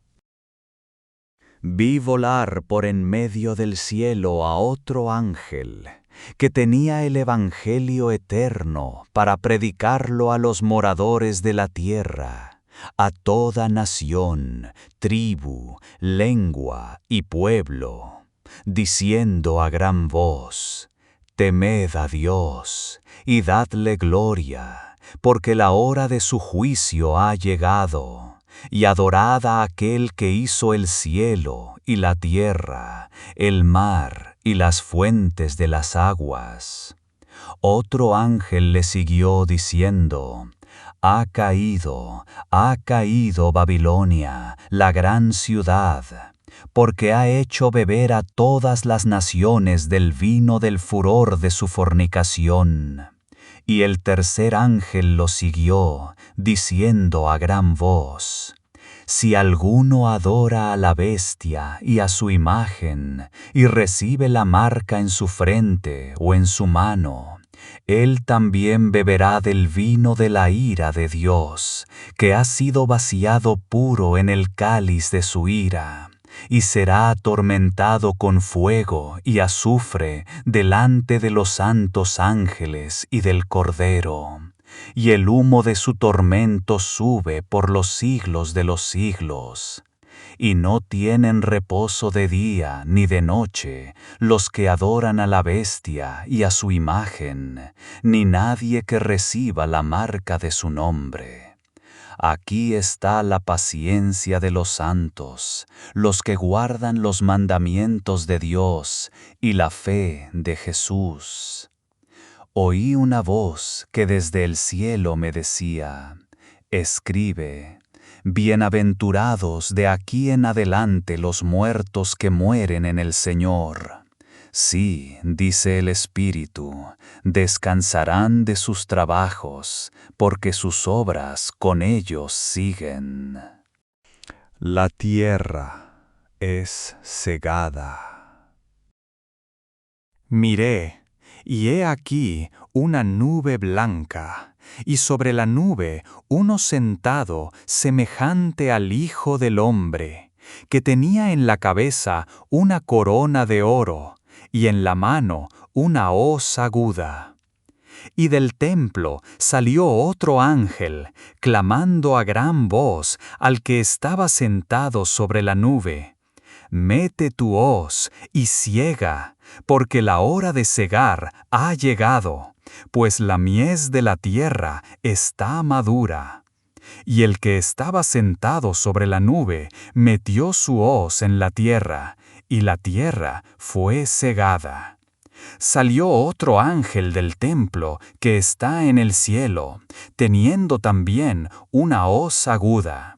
Speaker 1: Vi volar por en medio del cielo a otro ángel, que tenía el Evangelio eterno para predicarlo a los moradores de la tierra, a toda nación, tribu, lengua y pueblo, diciendo a gran voz: Temed a Dios y dadle gloria, porque la hora de su juicio ha llegado. Y adorad a aquel que hizo el cielo y la tierra, el mar y las fuentes de las aguas. Otro ángel le siguió diciendo: ha caído Babilonia, la gran ciudad, porque ha hecho beber a todas las naciones del vino del furor de su fornicación. Y el tercer ángel lo siguió, diciendo a gran voz: si alguno adora a la bestia y a su imagen, y recibe la marca en su frente o en su mano, él también beberá del vino de la ira de Dios, que ha sido vaciado puro en el cáliz de su ira, y será atormentado con fuego y azufre delante de los santos ángeles y del Cordero. Y el humo de su tormento sube por los siglos de los siglos. Y no tienen reposo de día ni de noche los que adoran a la bestia y a su imagen, ni nadie que reciba la marca de su nombre. Aquí está la paciencia de los santos, los que guardan los mandamientos de Dios y la fe de Jesús. Oí una voz que desde el cielo me decía: escribe, bienaventurados de aquí en adelante los muertos que mueren en el Señor. Sí, dice el Espíritu, descansarán de sus trabajos, porque sus obras con ellos siguen. La tierra es cegada. Miré, y he aquí una nube blanca, y sobre la nube uno sentado semejante al Hijo del Hombre, que tenía en la cabeza una corona de oro, y en la mano una hoz aguda. Y del templo salió otro ángel, clamando a gran voz al que estaba sentado sobre la nube: mete tu hoz y siega, porque la hora de segar ha llegado, pues la mies de la tierra está madura. Y el que estaba sentado sobre la nube metió su hoz en la tierra, y la tierra fue segada. Salió otro ángel del templo que está en el cielo, teniendo también una hoz aguda.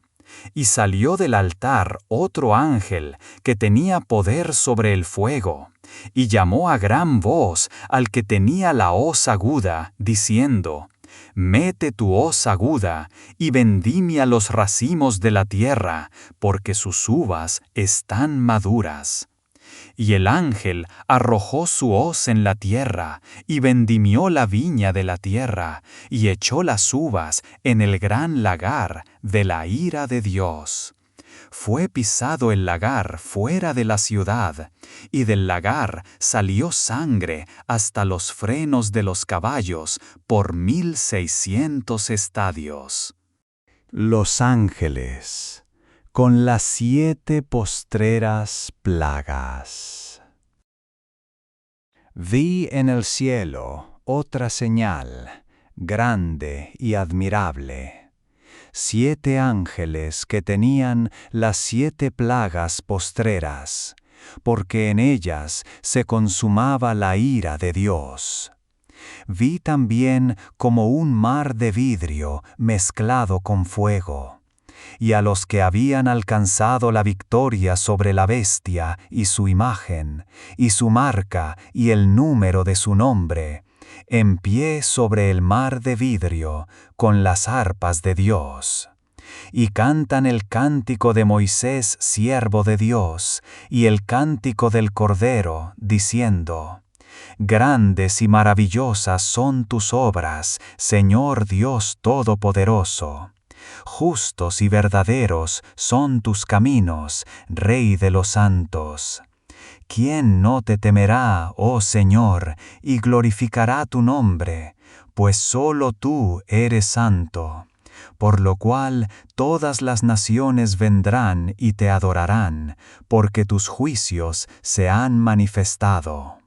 Speaker 2: Y salió del altar otro ángel que tenía poder sobre el fuego, y llamó a gran voz al que tenía la hoz aguda, diciendo: Mete tu hoz aguda y vendimia los racimos de la tierra, porque sus uvas están maduras. Y el ángel arrojó su hoz en la tierra, y vendimió la viña de la tierra, y echó las uvas en el gran lagar de la ira de Dios. Fue pisado el lagar fuera de la ciudad, y del lagar salió sangre hasta los frenos de los caballos por 1600 estadios.
Speaker 1: Los ángeles con las 7 postreras plagas. Vi en el cielo otra señal, grande y admirable: 7 ángeles que tenían las 7 plagas postreras, porque en ellas se consumaba la ira de Dios. Vi también como un mar de vidrio mezclado con fuego, y a los que habían alcanzado la victoria sobre la bestia y su imagen, y su marca y el número de su nombre, en pie sobre el mar de vidrio, con las arpas de Dios. Y cantan el cántico de Moisés, siervo de Dios, y el cántico del Cordero, diciendo: Grandes y maravillosas son tus obras, Señor Dios Todopoderoso. Justos y verdaderos son tus caminos, Rey de los santos. ¿Quién no te temerá, oh Señor, y glorificará tu nombre? Pues solo tú eres santo. Por lo cual todas las naciones vendrán y te adorarán, porque tus juicios se han manifestado.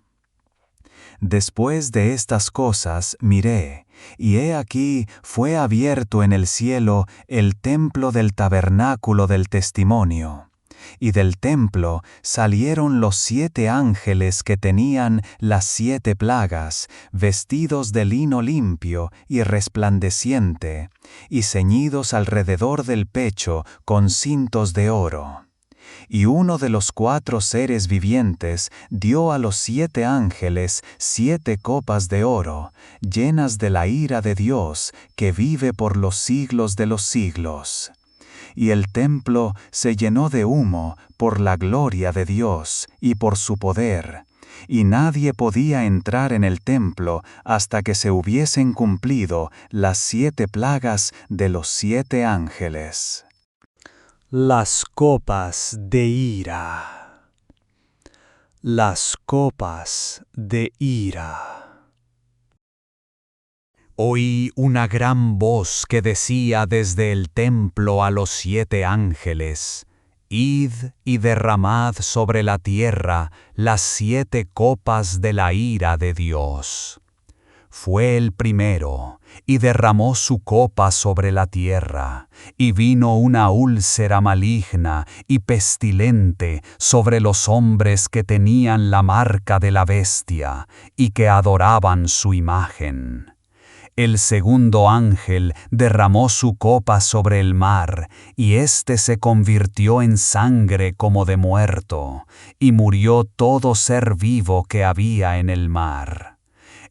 Speaker 1: Después de estas cosas miré, y he aquí fue abierto en el cielo el templo del tabernáculo del testimonio. Y del templo salieron los 7 ángeles que tenían las 7 plagas, vestidos de lino limpio y resplandeciente, y ceñidos alrededor del pecho con cintos de oro. Y uno de los 4 seres vivientes dio a los 7 ángeles 7 copas de oro, llenas de la ira de Dios, que vive por los siglos de los siglos. Y el templo se llenó de humo por la gloria de Dios y por su poder, y nadie podía entrar en el templo hasta que se hubiesen cumplido las 7 plagas de los 7 ángeles.
Speaker 3: Las copas de ira. Las copas de ira.
Speaker 1: Oí una gran voz que decía desde el templo a los 7 ángeles: Id y derramad sobre la tierra las 7 copas de la ira de Dios. Fue el primero, y derramó su copa sobre la tierra, y vino una úlcera maligna y pestilente sobre los hombres que tenían la marca de la bestia, y que adoraban su imagen. El segundo ángel derramó su copa sobre el mar, y éste se convirtió en sangre como de muerto, y murió todo ser vivo que había en el mar.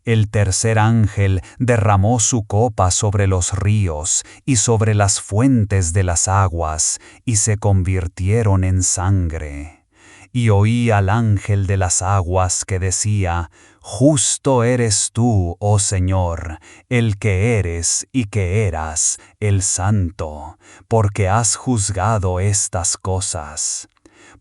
Speaker 1: El tercer ángel derramó su copa sobre los ríos y sobre las fuentes de las aguas, y se convirtieron en sangre. Y oí al ángel de las aguas que decía: Justo eres tú, oh Señor, el que eres y que eras, el Santo, porque has juzgado estas cosas.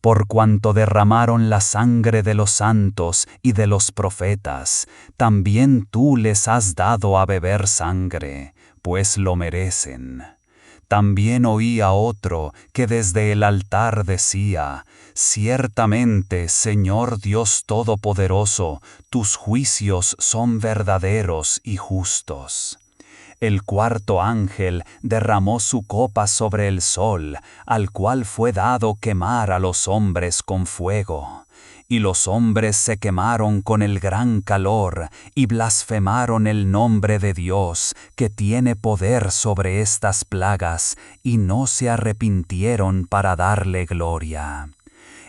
Speaker 1: Por cuanto derramaron la sangre de los santos y de los profetas, también tú les has dado a beber sangre, pues lo merecen. También oí a otro que desde el altar decía: Ciertamente, Señor Dios Todopoderoso, tus juicios son verdaderos y justos. El cuarto ángel derramó su copa sobre el sol, al cual fue dado quemar a los hombres con fuego.
Speaker 2: y los hombres se quemaron con el gran calor, y blasfemaron el nombre de Dios, que tiene poder sobre estas plagas, y no se arrepintieron para darle gloria.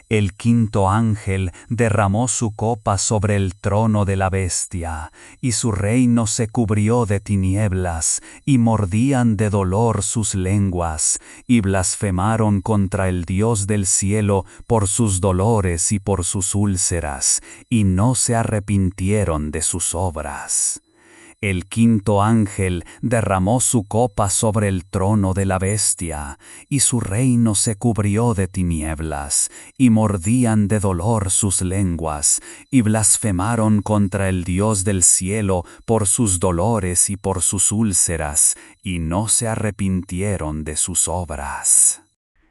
Speaker 2: El quinto ángel derramó su copa sobre el trono de la bestia, y su reino se cubrió de tinieblas, y mordían de dolor sus lenguas, y blasfemaron contra el Dios del cielo por sus dolores y por sus úlceras, y no se arrepintieron de sus obras. El quinto ángel derramó su copa sobre el trono de la bestia, y su reino se cubrió de tinieblas, y mordían de dolor sus lenguas, y blasfemaron contra el Dios del cielo por sus dolores y por sus úlceras, y no se arrepintieron de sus obras.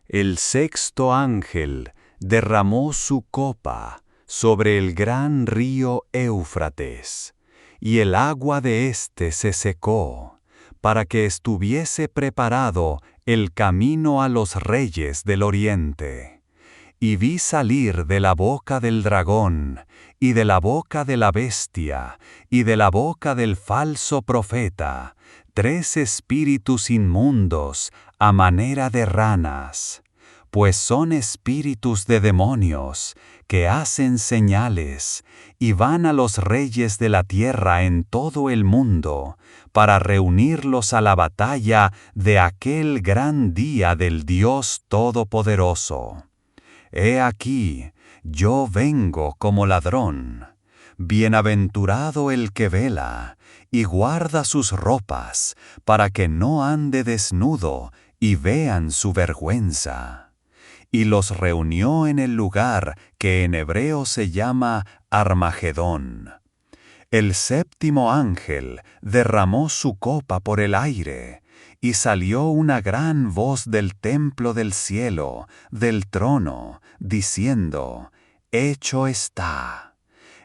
Speaker 1: El sexto ángel derramó su copa sobre el gran río Éufrates, y el agua de éste se secó, para que estuviese preparado el camino a los reyes del oriente. Y vi salir de la boca del dragón, y de la boca de la bestia, y de la boca del falso profeta, 3 espíritus inmundos, a manera de ranas, pues son espíritus de demonios, que hacen señales, y van a los reyes de la tierra en todo el mundo, para reunirlos a la batalla de aquel gran día del Dios Todopoderoso. He aquí, yo vengo como ladrón. Bienaventurado el que vela, y guarda sus ropas, para que no ande desnudo, y vean su vergüenza. Y los reunió en el lugar que en hebreo se llama Armagedón. El séptimo ángel derramó su copa por el aire, y salió una gran voz del templo del cielo, del trono, diciendo: «Hecho está».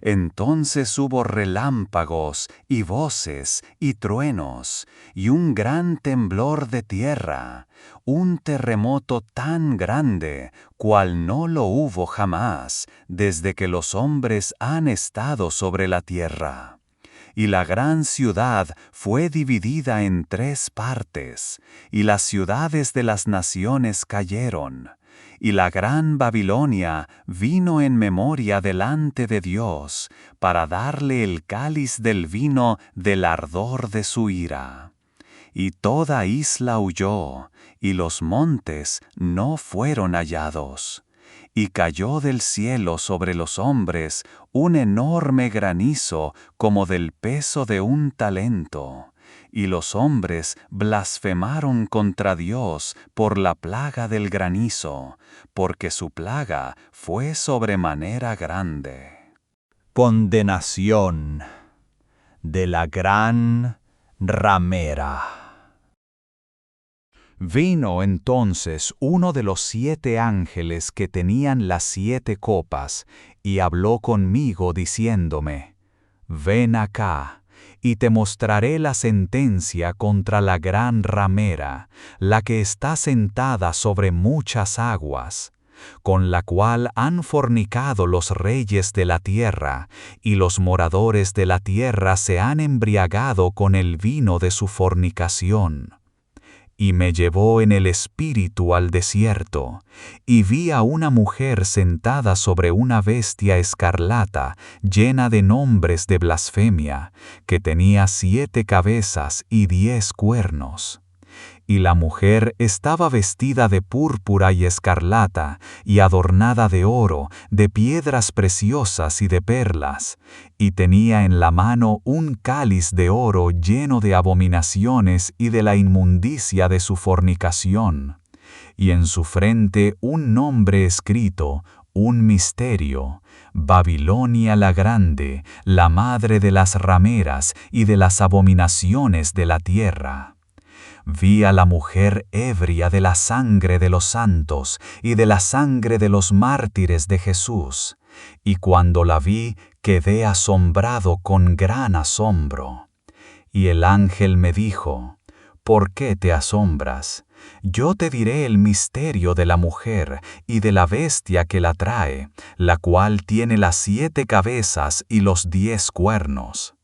Speaker 1: Entonces hubo relámpagos y voces y truenos, y un gran temblor de tierra, un terremoto tan grande, cual no lo hubo jamás, desde que los hombres han estado sobre la tierra. Y la gran ciudad fue dividida en 3 partes, y las ciudades de las naciones cayeron. Y la gran Babilonia vino en memoria delante de Dios, para darle el cáliz del vino del ardor de su ira. Y toda isla huyó, y los montes no fueron hallados. Y cayó del cielo sobre los hombres un enorme granizo como del peso de un talento. Y los hombres blasfemaron contra Dios por la plaga del granizo, porque su plaga fue sobremanera grande.
Speaker 3: Condenación de la gran ramera. Vino entonces uno de los 7 ángeles que tenían las 7 copas, y habló conmigo diciéndome: «Ven acá, y te mostraré la sentencia contra la gran ramera, la que está sentada sobre muchas aguas, con la cual han fornicado los reyes de la tierra, y los moradores de la tierra se han embriagado con el vino de su fornicación». Y me llevó en el espíritu al desierto, y vi a una mujer sentada sobre una bestia escarlata, llena de nombres de blasfemia, que tenía 7 cabezas y 10 cuernos. Y la mujer estaba vestida de púrpura y escarlata, y adornada de oro, de piedras preciosas y de perlas, y tenía en la mano un cáliz de oro lleno de abominaciones y de la inmundicia de su fornicación, y en su frente un nombre escrito, un misterio: Babilonia la Grande, la madre de las rameras y de las abominaciones de la tierra. Vi a la mujer ebria de la sangre de los santos y de la sangre de los mártires de Jesús, y cuando la vi quedé asombrado con gran asombro. Y el ángel me dijo: «¿Por qué te asombras?
Speaker 2: Yo te diré el misterio de la mujer y de la bestia que la trae, la cual tiene las 7 cabezas y los 10 cuernos.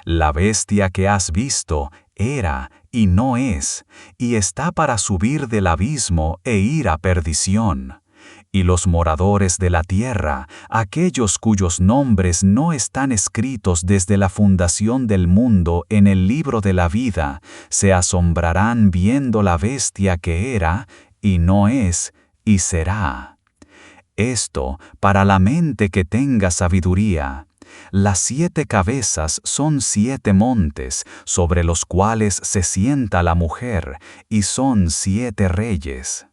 Speaker 2: La bestia que has visto era y no es, y está para subir del abismo e ir a perdición. Y los moradores de la tierra, aquellos cuyos nombres no están escritos desde la fundación del mundo en el libro de la vida, se asombrarán viendo la bestia que era, y no es, y será. Esto para la mente que tenga sabiduría. Las 7 cabezas son 7 montes, sobre los cuales se sienta la mujer, y son 7 reyes.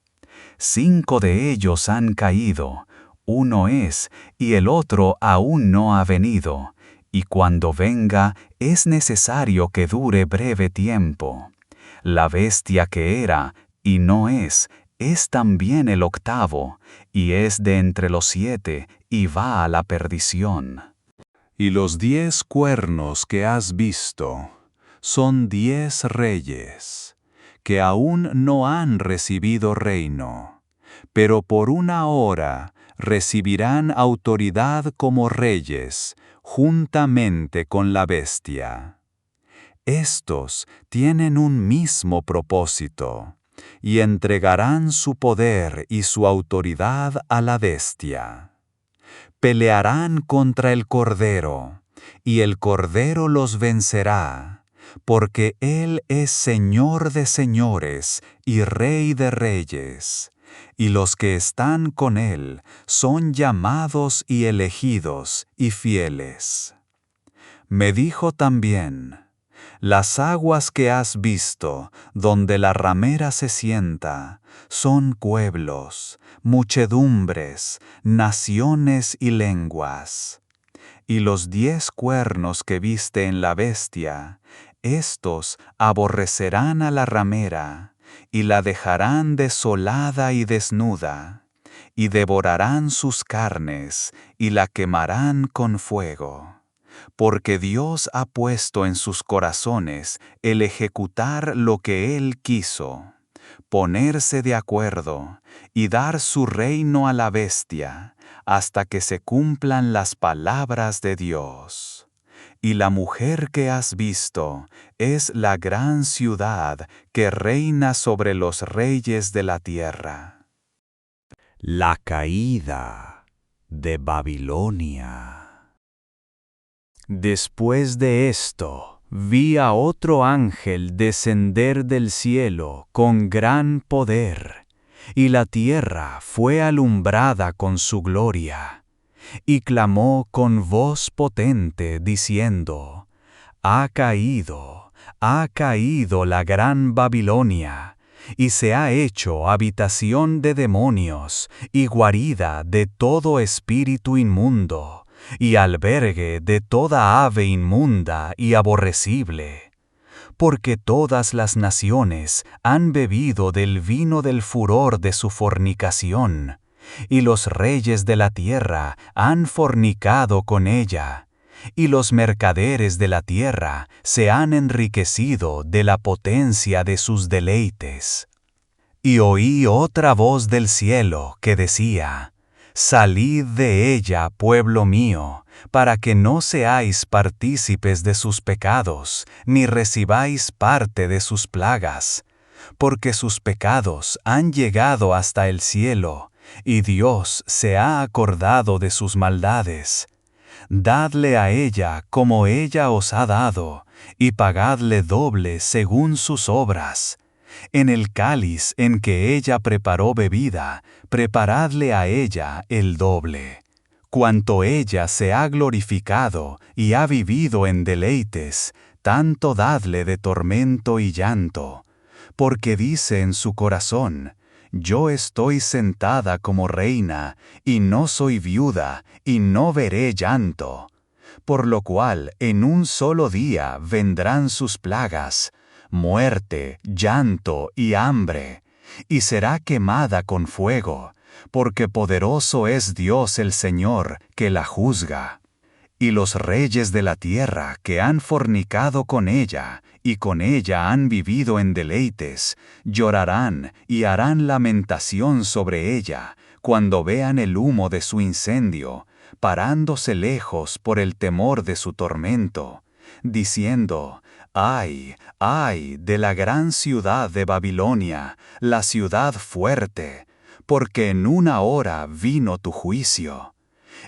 Speaker 2: 5 de ellos han caído, uno es, y el otro aún no ha venido, y cuando venga es necesario que dure breve tiempo. La bestia que era, y no es también el octavo, y es de entre los 7, y va a la perdición.
Speaker 1: Y los 10 cuernos que has visto son 10 reyes, que aún no han recibido reino, pero por una hora recibirán autoridad como reyes, juntamente con la bestia. Estos tienen un mismo propósito, y entregarán su poder y su autoridad a la bestia. Pelearán contra el Cordero, y el Cordero los vencerá, porque Él es Señor de señores y Rey de reyes, y los que están con Él son llamados y elegidos y fieles. Me dijo también: las aguas que has visto, donde la ramera se sienta, son pueblos, muchedumbres, naciones y lenguas. Y los 10 cuernos que viste en la bestia, estos aborrecerán a la ramera, y la dejarán desolada y desnuda, y devorarán sus carnes, y la quemarán con fuego. Porque Dios ha puesto en sus corazones el ejecutar lo que Él quiso, ponerse de acuerdo y dar su reino a la bestia, hasta que se cumplan las palabras de Dios. Y la mujer que has visto es la gran ciudad que reina sobre los reyes de la tierra.
Speaker 3: La caída de Babilonia. Después de esto, vi a otro ángel descender del cielo con gran poder, y la tierra fue alumbrada con su gloria. Y clamó con voz potente, diciendo: ha caído la gran Babilonia, y se ha hecho habitación de demonios y guarida de todo espíritu inmundo, y albergue de toda ave inmunda y aborrecible. Porque todas las naciones han bebido del vino del furor de su fornicación, y los reyes de la tierra han fornicado con ella, y los mercaderes de la tierra se han enriquecido de la potencia de sus deleites. Y oí otra voz del cielo que decía: salid de ella, pueblo mío, para que no seáis partícipes de sus pecados, ni recibáis parte de sus plagas, porque sus pecados han llegado hasta el cielo, y Dios se ha acordado de sus maldades. Dadle a ella como ella os ha dado, y pagadle doble según sus obras. En el cáliz en que ella preparó bebida, preparadle a ella el doble. Cuanto ella se ha glorificado y ha vivido en deleites, tanto dadle de tormento y llanto. Porque dice en su corazón: yo estoy sentada como reina, y no soy viuda, y no veré llanto. Por lo cual en un solo día vendrán sus plagas, muerte, llanto y hambre, y será quemada con fuego, porque poderoso es Dios el Señor, que la juzga. Y los reyes de la tierra que han fornicado con ella,
Speaker 2: y con ella han vivido en deleites, llorarán y harán lamentación sobre ella, cuando vean el humo de su incendio, parándose lejos por el temor de su tormento, diciendo: ¡Ay, ay de la gran ciudad de Babilonia, la ciudad fuerte! Porque en una hora vino tu juicio.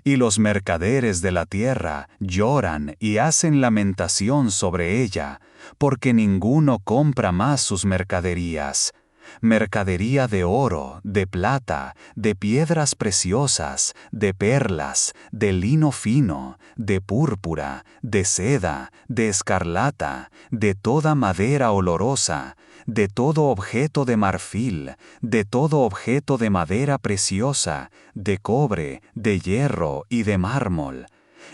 Speaker 2: Y los mercaderes de la tierra lloran y hacen lamentación sobre ella, porque ninguno compra más sus mercaderías. Mercadería de oro, de plata, de piedras preciosas, de perlas, de lino fino, de púrpura, de seda, de escarlata, de toda madera olorosa, de todo objeto de marfil, de todo objeto de madera preciosa, de cobre, de hierro y de mármol,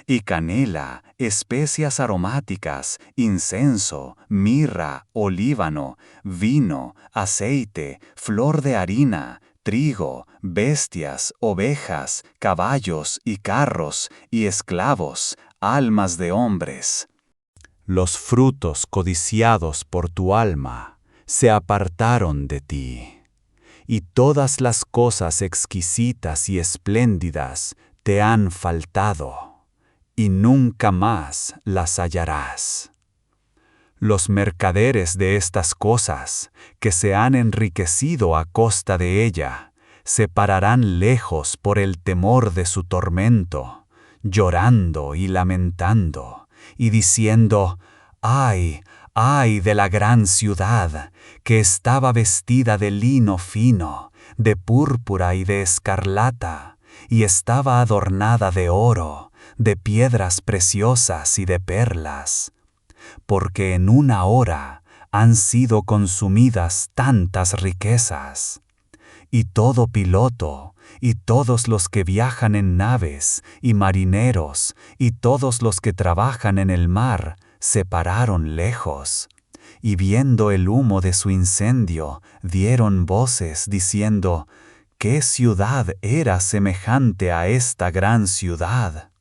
Speaker 2: y canela, especias aromáticas, incienso, mirra, olíbano, vino, aceite, flor de harina, trigo, bestias, ovejas, caballos y carros, y esclavos, almas de hombres.
Speaker 3: Los frutos codiciados por tu alma se apartaron de ti, y todas las cosas exquisitas y espléndidas te han faltado, y nunca más las hallarás. Los mercaderes de estas cosas, que se han enriquecido a costa de ella, se pararán lejos por el temor de su tormento, llorando y lamentando, y diciendo: ¡Ay, ay de la gran ciudad, que estaba vestida de lino fino, de púrpura y de escarlata, y estaba adornada de oro, de piedras preciosas y de perlas! Porque en una hora han sido consumidas tantas riquezas. Y todo piloto, y todos los que viajan en naves, y marineros, y todos los que trabajan en el mar, se pararon lejos, y viendo el humo de su incendio, dieron voces diciendo: ¿qué ciudad era semejante a esta gran ciudad?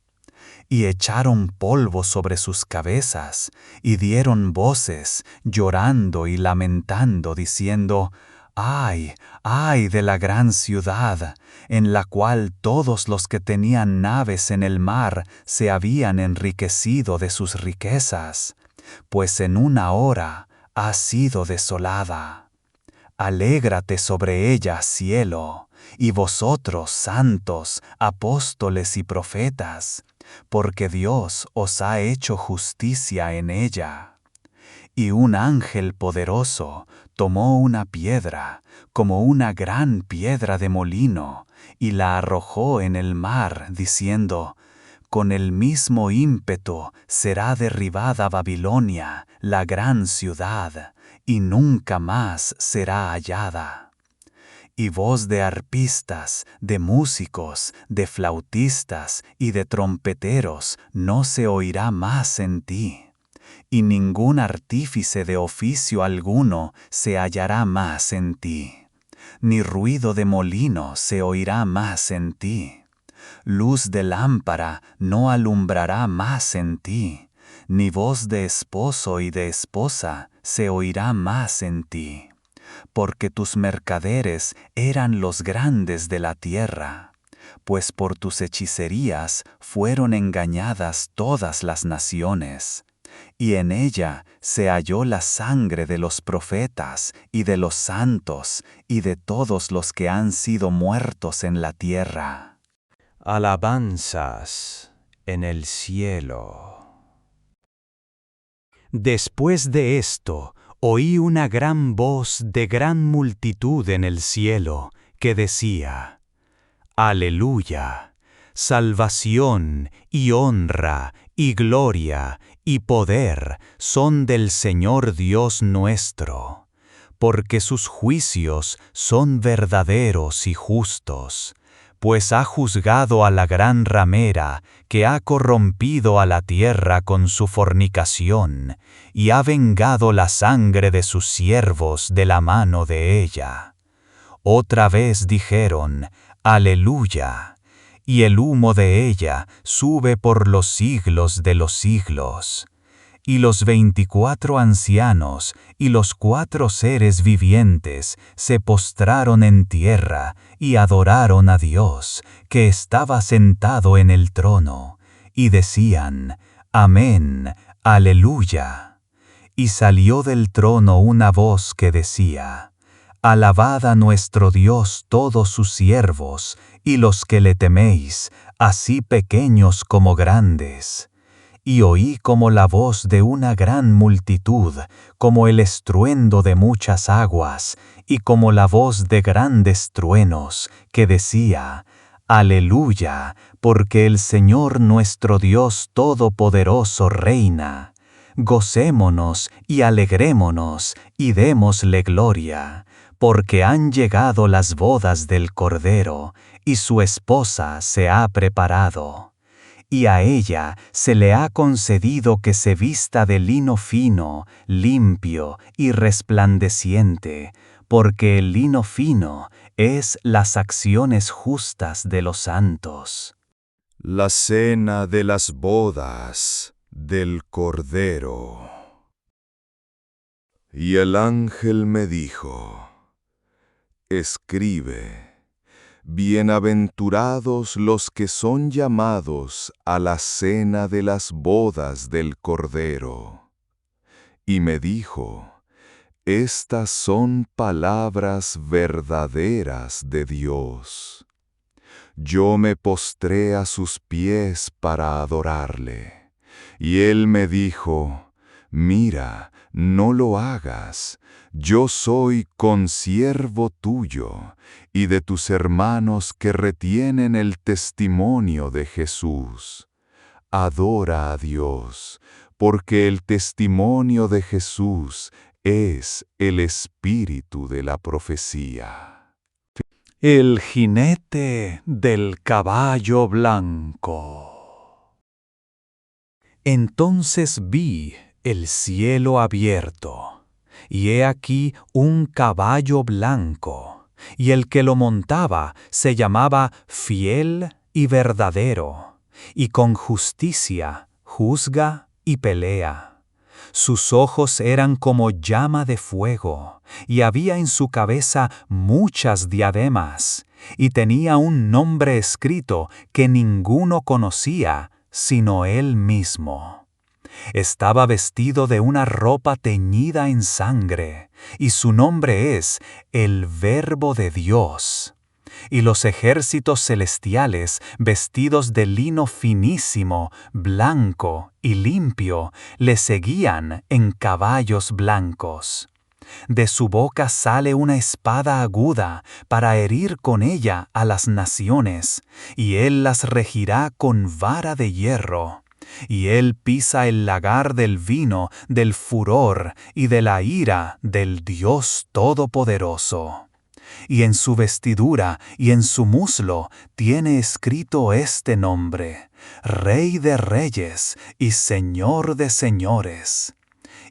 Speaker 3: Y echaron polvo sobre sus cabezas, y dieron voces, llorando y lamentando, diciendo: ¡ay, ay de la gran ciudad, en la cual todos los que tenían naves en el mar se habían enriquecido de sus riquezas, pues en una hora ha sido desolada! Alégrate sobre ella, cielo, y vosotros, santos, apóstoles y profetas, porque Dios os ha hecho justicia en ella. Y un ángel poderoso tomó una piedra, como una gran piedra de molino, y la arrojó en el mar, diciendo: con el mismo ímpetu será derribada Babilonia, la gran ciudad, y nunca más será hallada. Y voz de arpistas, de músicos, de flautistas y de trompeteros no se oirá más en ti. Y ningún artífice de oficio alguno se hallará más en ti, ni ruido de molino se oirá más en ti. Luz de lámpara no alumbrará más en ti, ni voz de esposo y de esposa se oirá más en ti, porque tus mercaderes eran los grandes de la tierra, pues por tus hechicerías fueron engañadas todas las naciones. Y en ella se halló la sangre de los profetas y de los santos y de todos los que han sido muertos en la tierra.
Speaker 1: Alabanzas en el cielo. Después de esto, oí una gran voz de gran multitud en el cielo que decía: Aleluya, salvación y honra y gloria y poder son del Señor Dios nuestro, porque sus juicios son verdaderos y justos, pues ha juzgado a la gran ramera que ha corrompido a la tierra con su fornicación, y ha vengado la sangre de sus siervos de la mano de ella. Otra vez dijeron: Aleluya, y el humo de ella sube por los siglos de los siglos.
Speaker 2: Y los 24 ancianos y los 4 seres vivientes se postraron en tierra y adoraron a Dios, que estaba sentado en el trono, y decían: Amén, Aleluya. Y salió del trono una voz que decía: Alabad a nuestro Dios todos sus siervos, y los que le teméis, así pequeños como grandes. Y oí como la voz de una gran multitud, como el estruendo de muchas aguas, y como la voz de grandes truenos, que decía: Aleluya, porque el Señor nuestro Dios Todopoderoso reina. Gocémonos y alegrémonos, y démosle gloria, porque han llegado las bodas del Cordero, y su esposa se ha preparado. Y a ella se le ha concedido que se vista de lino fino, limpio y resplandeciente, porque el lino fino es las acciones justas de los santos.
Speaker 1: La cena de las bodas del Cordero. Y el ángel me dijo: Escribe: Bienaventurados los que son llamados a la cena de las bodas del Cordero. Y me dijo: Estas son palabras verdaderas de Dios. Yo me postré a sus pies para adorarle. Y él me dijo: Mira, no lo hagas. Yo soy consiervo tuyo y de tus hermanos que retienen el testimonio de Jesús. Adora a Dios, porque el testimonio de Jesús es el espíritu de la profecía.
Speaker 3: El jinete del caballo blanco. Entonces vi el cielo abierto, y he aquí un caballo blanco, y el que lo montaba se llamaba Fiel y Verdadero, y con justicia juzga y pelea. Sus ojos eran como llama de fuego, y había en su cabeza muchas diademas, y tenía un nombre escrito que ninguno conocía, sino él mismo. Estaba vestido de una ropa teñida en sangre, y su nombre es el Verbo de Dios. Y los ejércitos celestiales, vestidos de lino finísimo, blanco y limpio, le seguían en caballos blancos. De su boca sale una espada aguda para herir con ella a las naciones, y él las regirá con vara de hierro. Y él pisa el lagar del vino, del furor y de la ira del Dios Todopoderoso. Y en su vestidura y en su muslo tiene escrito este nombre: Rey de Reyes y Señor de Señores.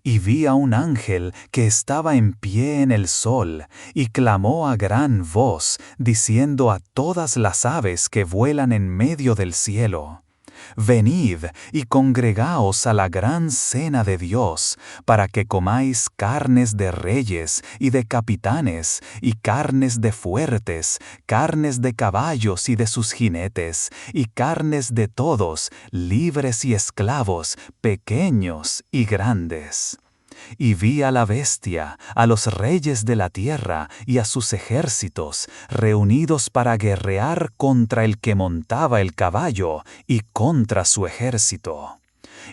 Speaker 3: Y vi a un ángel que estaba en pie en el sol, y clamó a gran voz, diciendo a todas las aves que vuelan en medio del cielo: Venid y congregaos a la gran cena de Dios, para que comáis carnes de reyes y de capitanes, y carnes de fuertes, carnes de caballos y de sus jinetes, y carnes de todos, libres y esclavos, pequeños y grandes. Y vi a la bestia, a los reyes de la tierra y a sus ejércitos, reunidos para guerrear contra el que montaba el caballo y contra su ejército.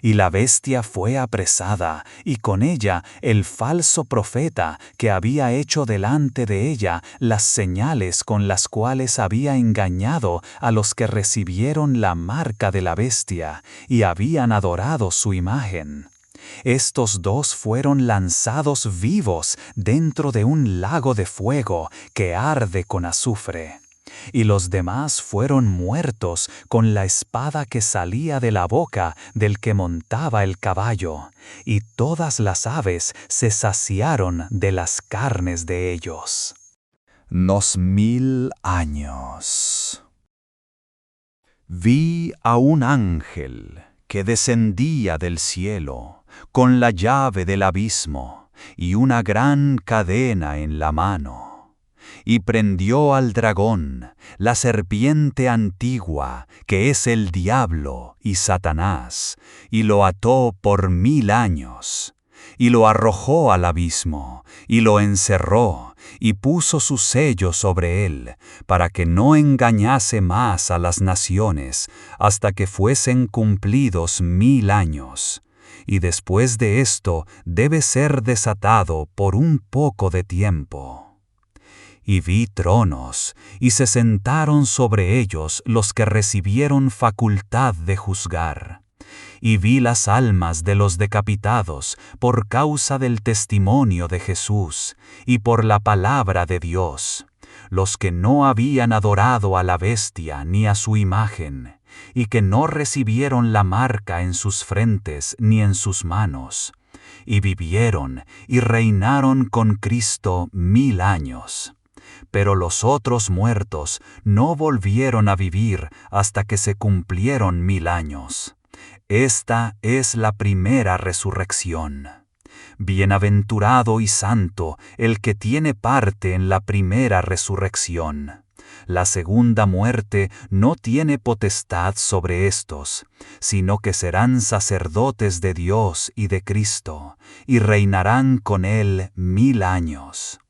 Speaker 3: Y la bestia fue apresada, y con ella el falso profeta que había hecho delante de ella las señales con las cuales había engañado a los que recibieron la marca de la bestia y habían adorado su imagen. Estos dos fueron lanzados vivos dentro de un lago de fuego que arde con azufre. Y los demás fueron muertos con la espada que salía de la boca del que montaba el caballo, y todas las aves se saciaron de las carnes de ellos.
Speaker 2: Los 1000 años.
Speaker 3: Vi a un ángel
Speaker 2: que descendía del cielo, con la llave del abismo y una gran cadena en la mano. Y prendió al dragón, la serpiente antigua, que es el diablo y Satanás, y lo ató por 1000 años. Y lo arrojó al abismo, y lo encerró, y puso su sello sobre él, para que no engañase más a las naciones, hasta que fuesen cumplidos 1000 años. Y después de esto debe ser desatado por un poco de tiempo. Y vi tronos, y se sentaron sobre ellos los que recibieron facultad de juzgar. Y vi las almas de los decapitados por causa del testimonio de Jesús y por la palabra de Dios, los que no habían adorado a la bestia ni a su imagen, y que no recibieron la marca en sus frentes ni en sus manos, y vivieron y reinaron con Cristo 1000 años. Pero los otros muertos no volvieron a vivir hasta que se cumplieron 1000 años. Esta es la primera resurrección. Bienaventurado y santo el que tiene parte en la primera resurrección. La segunda muerte no tiene potestad sobre estos, sino que serán sacerdotes de Dios y de Cristo, y reinarán con él 1000 años.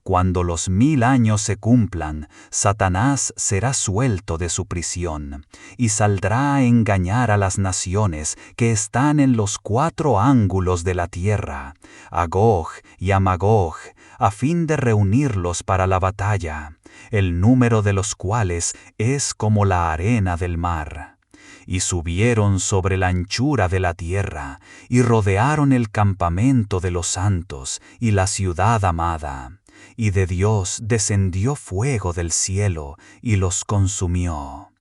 Speaker 2: Cuando los 1000 años se cumplan, Satanás será suelto de su prisión, y saldrá a engañar a las naciones que están en los 4 ángulos de la tierra, a Gog y a Magog, a fin de reunirlos para la batalla, el número de los cuales es como la arena del mar. Y subieron sobre la anchura de la tierra, y rodearon el campamento de los santos y la ciudad amada. Y de Dios descendió fuego del cielo y los consumió.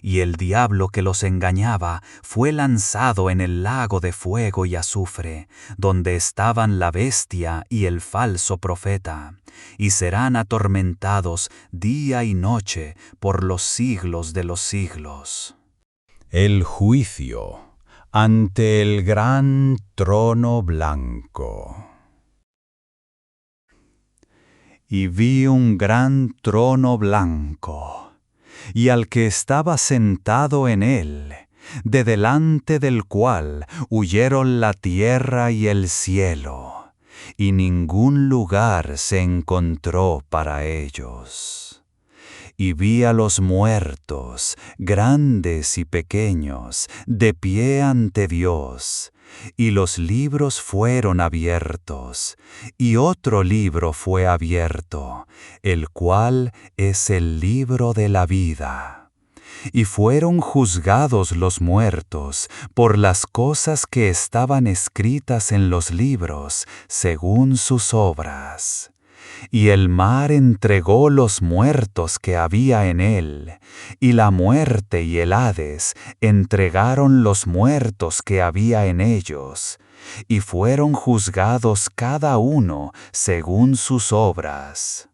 Speaker 2: Y el diablo que los engañaba fue lanzado en el lago de fuego y azufre, donde estaban la bestia y el falso profeta, y serán atormentados día y noche por los siglos de los siglos.
Speaker 1: El juicio ante el gran trono blanco. Y vi un gran trono blanco, y al que estaba sentado en él, de delante del cual huyeron la tierra y el cielo, y ningún lugar se encontró para ellos. Y vi a los muertos, grandes y pequeños, de pie ante Dios, y los libros fueron abiertos, y otro libro fue abierto, el cual es el libro de la vida. Y fueron juzgados los muertos por las cosas que estaban escritas en los libros, según sus obras. Y el mar entregó los muertos que había en él, y la muerte y el Hades entregaron los muertos que había en ellos, y fueron juzgados cada uno según sus obras.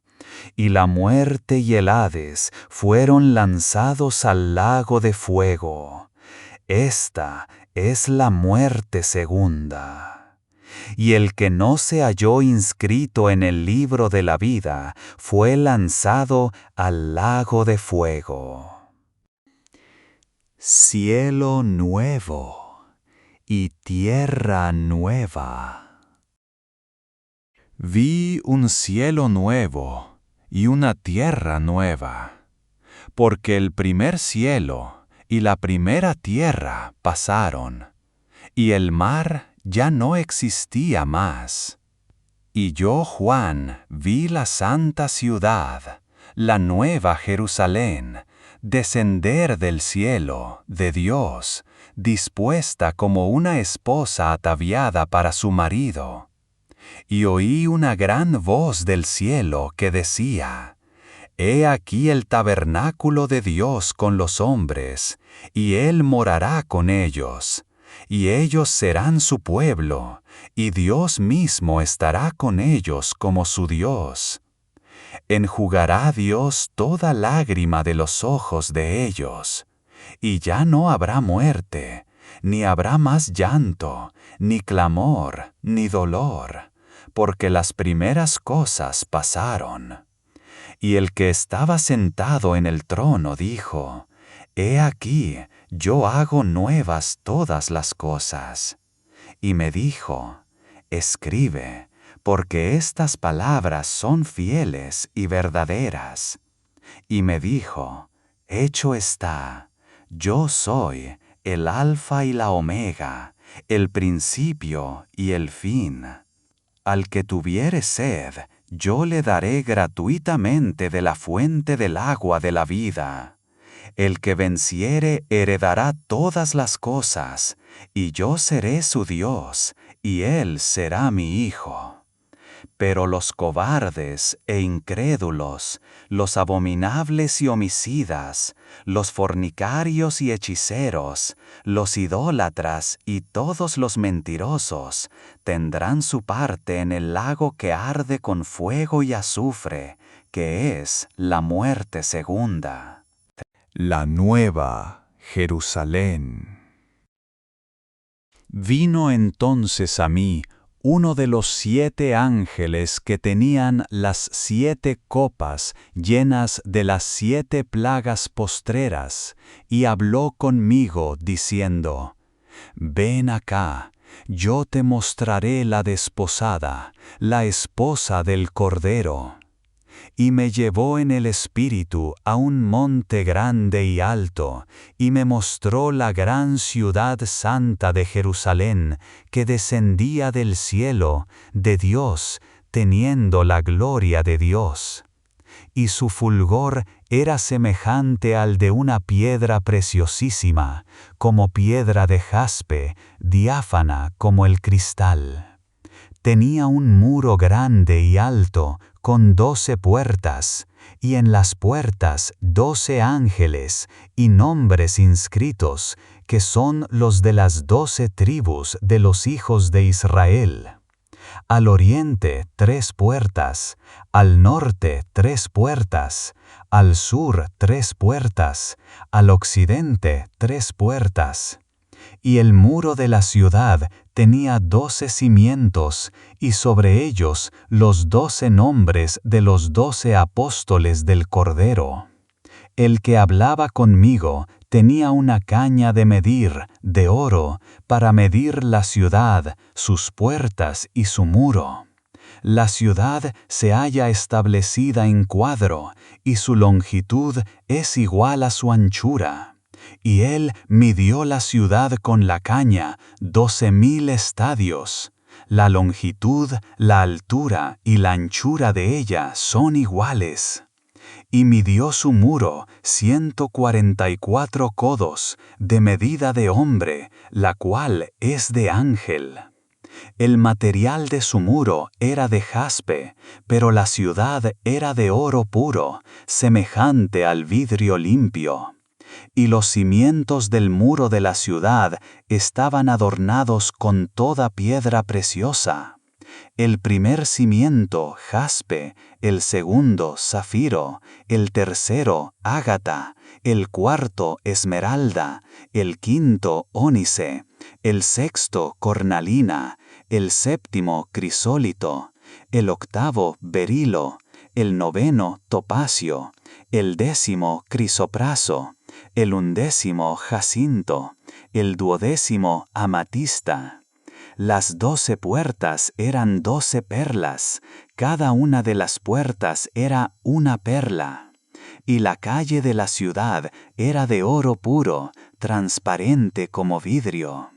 Speaker 1: Y la muerte y el Hades fueron lanzados al lago de fuego. Esta es la muerte segunda. Y el que no se halló inscrito en el libro de la vida fue lanzado al lago de fuego. Cielo nuevo y tierra nueva. Vi un cielo nuevo y una tierra nueva, porque el primer cielo y la primera tierra pasaron, y el mar ya no existía más. Y yo, Juan, vi la santa ciudad, la nueva Jerusalén, descender del cielo, de Dios, dispuesta como una esposa ataviada para su marido. Y oí una gran voz del cielo que decía: He aquí el tabernáculo de Dios con los hombres, y Él morará con ellos. Y ellos serán su pueblo, y Dios mismo estará con ellos como su Dios. Enjugará Dios toda lágrima de los ojos de ellos, y ya no habrá muerte,
Speaker 2: ni habrá más llanto, ni clamor, ni dolor, porque las primeras cosas pasaron. Y el que estaba sentado en el trono dijo: He aquí, yo hago nuevas todas las cosas. Y me dijo: Escribe, porque estas palabras son fieles y verdaderas. Y me dijo: Hecho está, yo soy el Alfa y la Omega, el principio y el fin. Al que tuviere sed, yo le daré gratuitamente de la fuente del agua de la vida. El que venciere heredará todas las cosas, y yo seré su Dios, y él será mi hijo. Pero los cobardes e incrédulos, los abominables y homicidas, los fornicarios y hechiceros, los idólatras y todos los mentirosos, tendrán su parte en el lago que arde con fuego y azufre, que es la muerte segunda.
Speaker 1: La nueva Jerusalén.
Speaker 3: Vino entonces a mí uno de los 7 ángeles que tenían las 7 copas llenas de las 7 plagas postreras, y habló conmigo diciendo: Ven acá, yo te mostraré la desposada, la esposa del Cordero. Y me llevó en el espíritu a un monte grande y alto, y me mostró la gran ciudad santa de Jerusalén, que descendía del cielo, de Dios, teniendo la gloria de Dios. Y su fulgor era semejante al de una piedra preciosísima, como piedra de jaspe, diáfana como el cristal. Tenía un muro grande y alto, con 12 puertas, y en las puertas 12 ángeles, y nombres inscritos, que son los de las 12 tribus de los hijos de Israel. Al oriente 3 puertas, al norte 3 puertas, al sur 3 puertas, al occidente 3 puertas. Y el muro de la ciudad tenía 12 cimientos, y sobre ellos los 12 nombres de los 12 apóstoles del Cordero. El que hablaba conmigo tenía una caña de medir, de oro, para medir la ciudad, sus puertas y su muro. La ciudad se halla establecida en cuadro, y su longitud es igual a su anchura. Y él midió la ciudad con la caña, 12,000 estadios. La longitud, la altura y la anchura de ella son iguales. Y midió su muro 144 codos, de medida de hombre, la cual es de ángel. El material de su muro era de jaspe, pero la ciudad era de oro puro, semejante al vidrio limpio. Y los cimientos del muro de la ciudad estaban adornados con toda piedra preciosa. El primer cimiento, jaspe; el segundo, zafiro; el tercero, ágata; el cuarto, esmeralda; el quinto, ónice; el sexto, cornalina; el séptimo, crisólito; el octavo, berilo; el noveno, topacio; el 10º, crisopraso; el 11º, jacinto; el 12º, amatista. Las 12 puertas eran 12 perlas, cada una de las puertas era una perla. Y la calle de la ciudad era de oro puro, transparente como vidrio.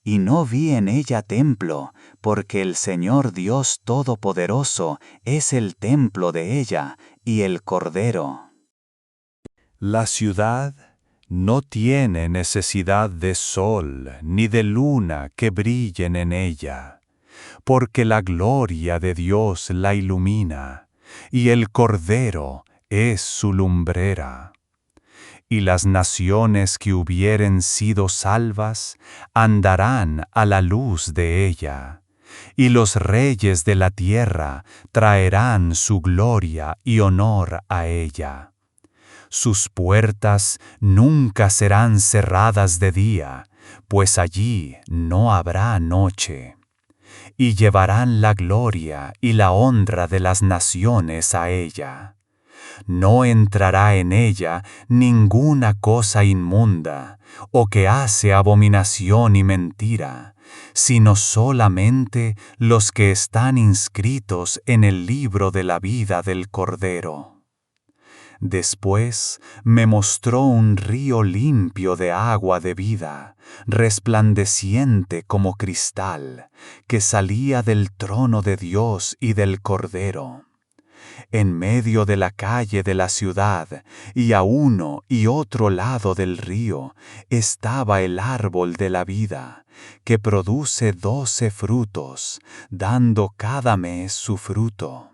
Speaker 3: Y no vi en ella templo, porque el Señor Dios Todopoderoso es el templo de ella, y el Cordero.
Speaker 1: La ciudad no tiene necesidad de sol ni de luna que brillen en ella, porque la gloria de Dios la ilumina, y el Cordero es su lumbrera. Y las naciones que hubieren sido salvas andarán a la luz de ella, y los reyes de la tierra traerán su gloria y honor a ella. Sus puertas nunca serán cerradas de día,
Speaker 2: pues allí no habrá noche. Y llevarán la gloria y la honra de las naciones a ella. No entrará en ella ninguna cosa inmunda, o que hace abominación y mentira, sino solamente los que están inscritos en el libro de la vida del Cordero. Después me mostró un río limpio de agua de vida, resplandeciente como cristal, que salía del trono de Dios y del Cordero. En medio de la calle de la ciudad, y a uno y otro lado del río, estaba el árbol de la vida, que produce 12 frutos, dando cada mes su fruto.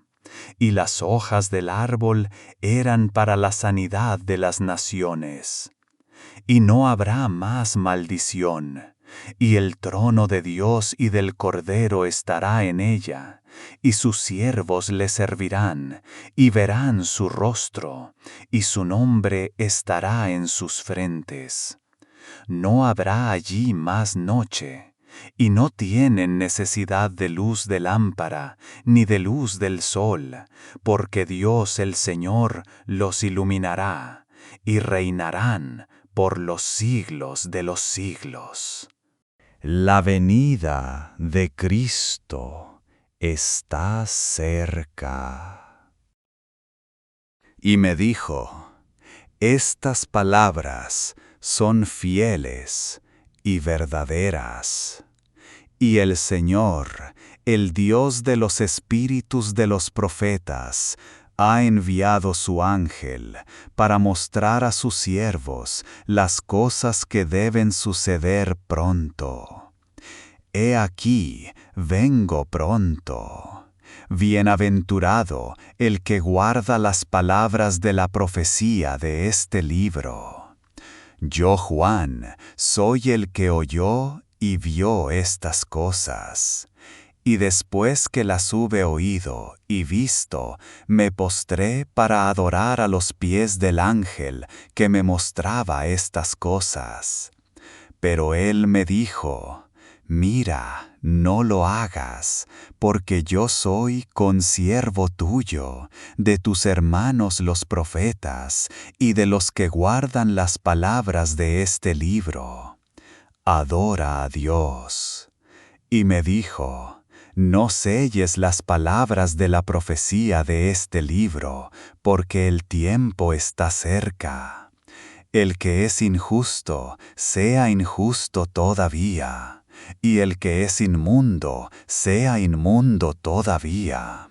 Speaker 2: Y las hojas del árbol eran para la sanidad de las naciones. Y no habrá más maldición, y el trono de Dios y del Cordero estará en ella, y sus siervos le servirán, y verán su rostro, y su nombre estará en sus frentes. No habrá allí más noche, y no tienen necesidad de luz de lámpara, ni de luz del sol, porque Dios el Señor los iluminará, y reinarán por los siglos de los siglos.
Speaker 1: La venida de Cristo está cerca. Y me dijo, estas palabras son fieles y verdaderas. Y el Señor, el Dios de los espíritus de los profetas, ha enviado su ángel para mostrar a sus siervos las cosas que deben suceder pronto. He aquí, vengo pronto. Bienaventurado el que guarda las palabras de la profecía de este libro. Yo, Juan, soy el que oyó y vio estas cosas. Y después que las hube oído y visto, me postré para adorar a los pies del ángel que me mostraba estas cosas. Pero él me dijo, mira, no lo hagas, porque yo soy consiervo tuyo, de tus hermanos los profetas, y de los que guardan las palabras de este libro. Adora a Dios. Y me dijo, no selles las palabras de la profecía de este libro, porque el tiempo está cerca. El que es injusto, sea injusto todavía, y el que es inmundo, sea inmundo todavía.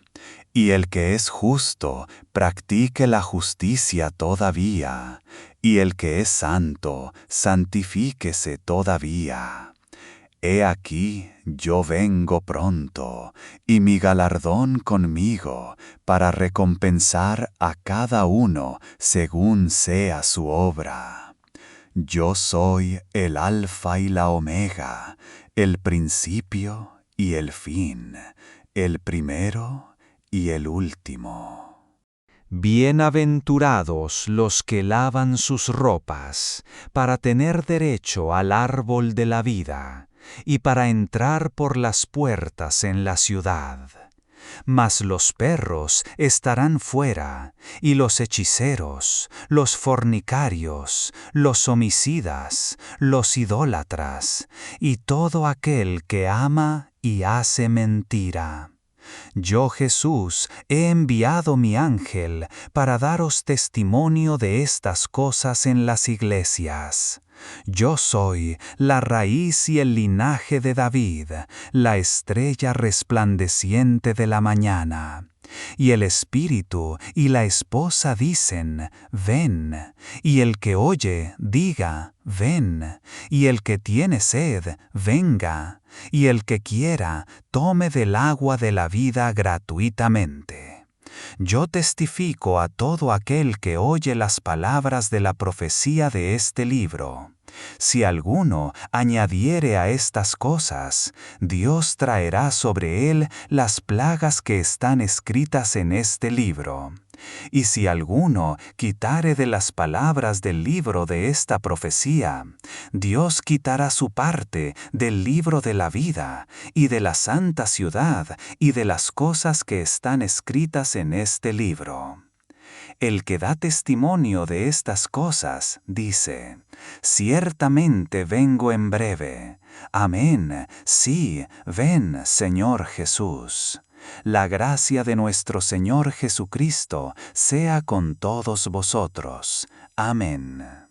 Speaker 1: Y el que es justo, practique la justicia todavía, y el que es santo, santifíquese todavía. He aquí, yo vengo pronto, y mi galardón conmigo, para recompensar a cada uno según sea su obra. Yo soy el Alfa y la Omega, el principio y el fin, el primero y el último.
Speaker 3: Bienaventurados los que lavan sus ropas, para tener derecho al árbol de la vida, y para entrar por las puertas en la ciudad. Mas los perros estarán fuera, y los hechiceros, los fornicarios, los homicidas, los idólatras, y todo aquel que ama y hace mentira. Yo, Jesús, he enviado mi ángel para daros testimonio de estas cosas en las iglesias. Yo soy la raíz y el linaje de David, la estrella resplandeciente de la mañana. Y el Espíritu y la esposa dicen, ven, y el que oye, diga, ven, y el que tiene sed, venga, y el que quiera, tome del agua de la vida gratuitamente. Yo testifico a todo aquel que oye las palabras de la profecía de este libro. Si alguno añadiere a estas cosas, Dios traerá sobre él las plagas que están escritas en este libro.
Speaker 2: Y si alguno quitare de las palabras del libro de esta profecía, Dios quitará su parte del libro de la vida, y de la santa ciudad, y de las cosas que están escritas en este libro. El que da testimonio de estas cosas dice: ciertamente vengo en breve. Amén, sí, ven, Señor Jesús. La gracia de nuestro Señor Jesucristo sea con todos vosotros. Amén.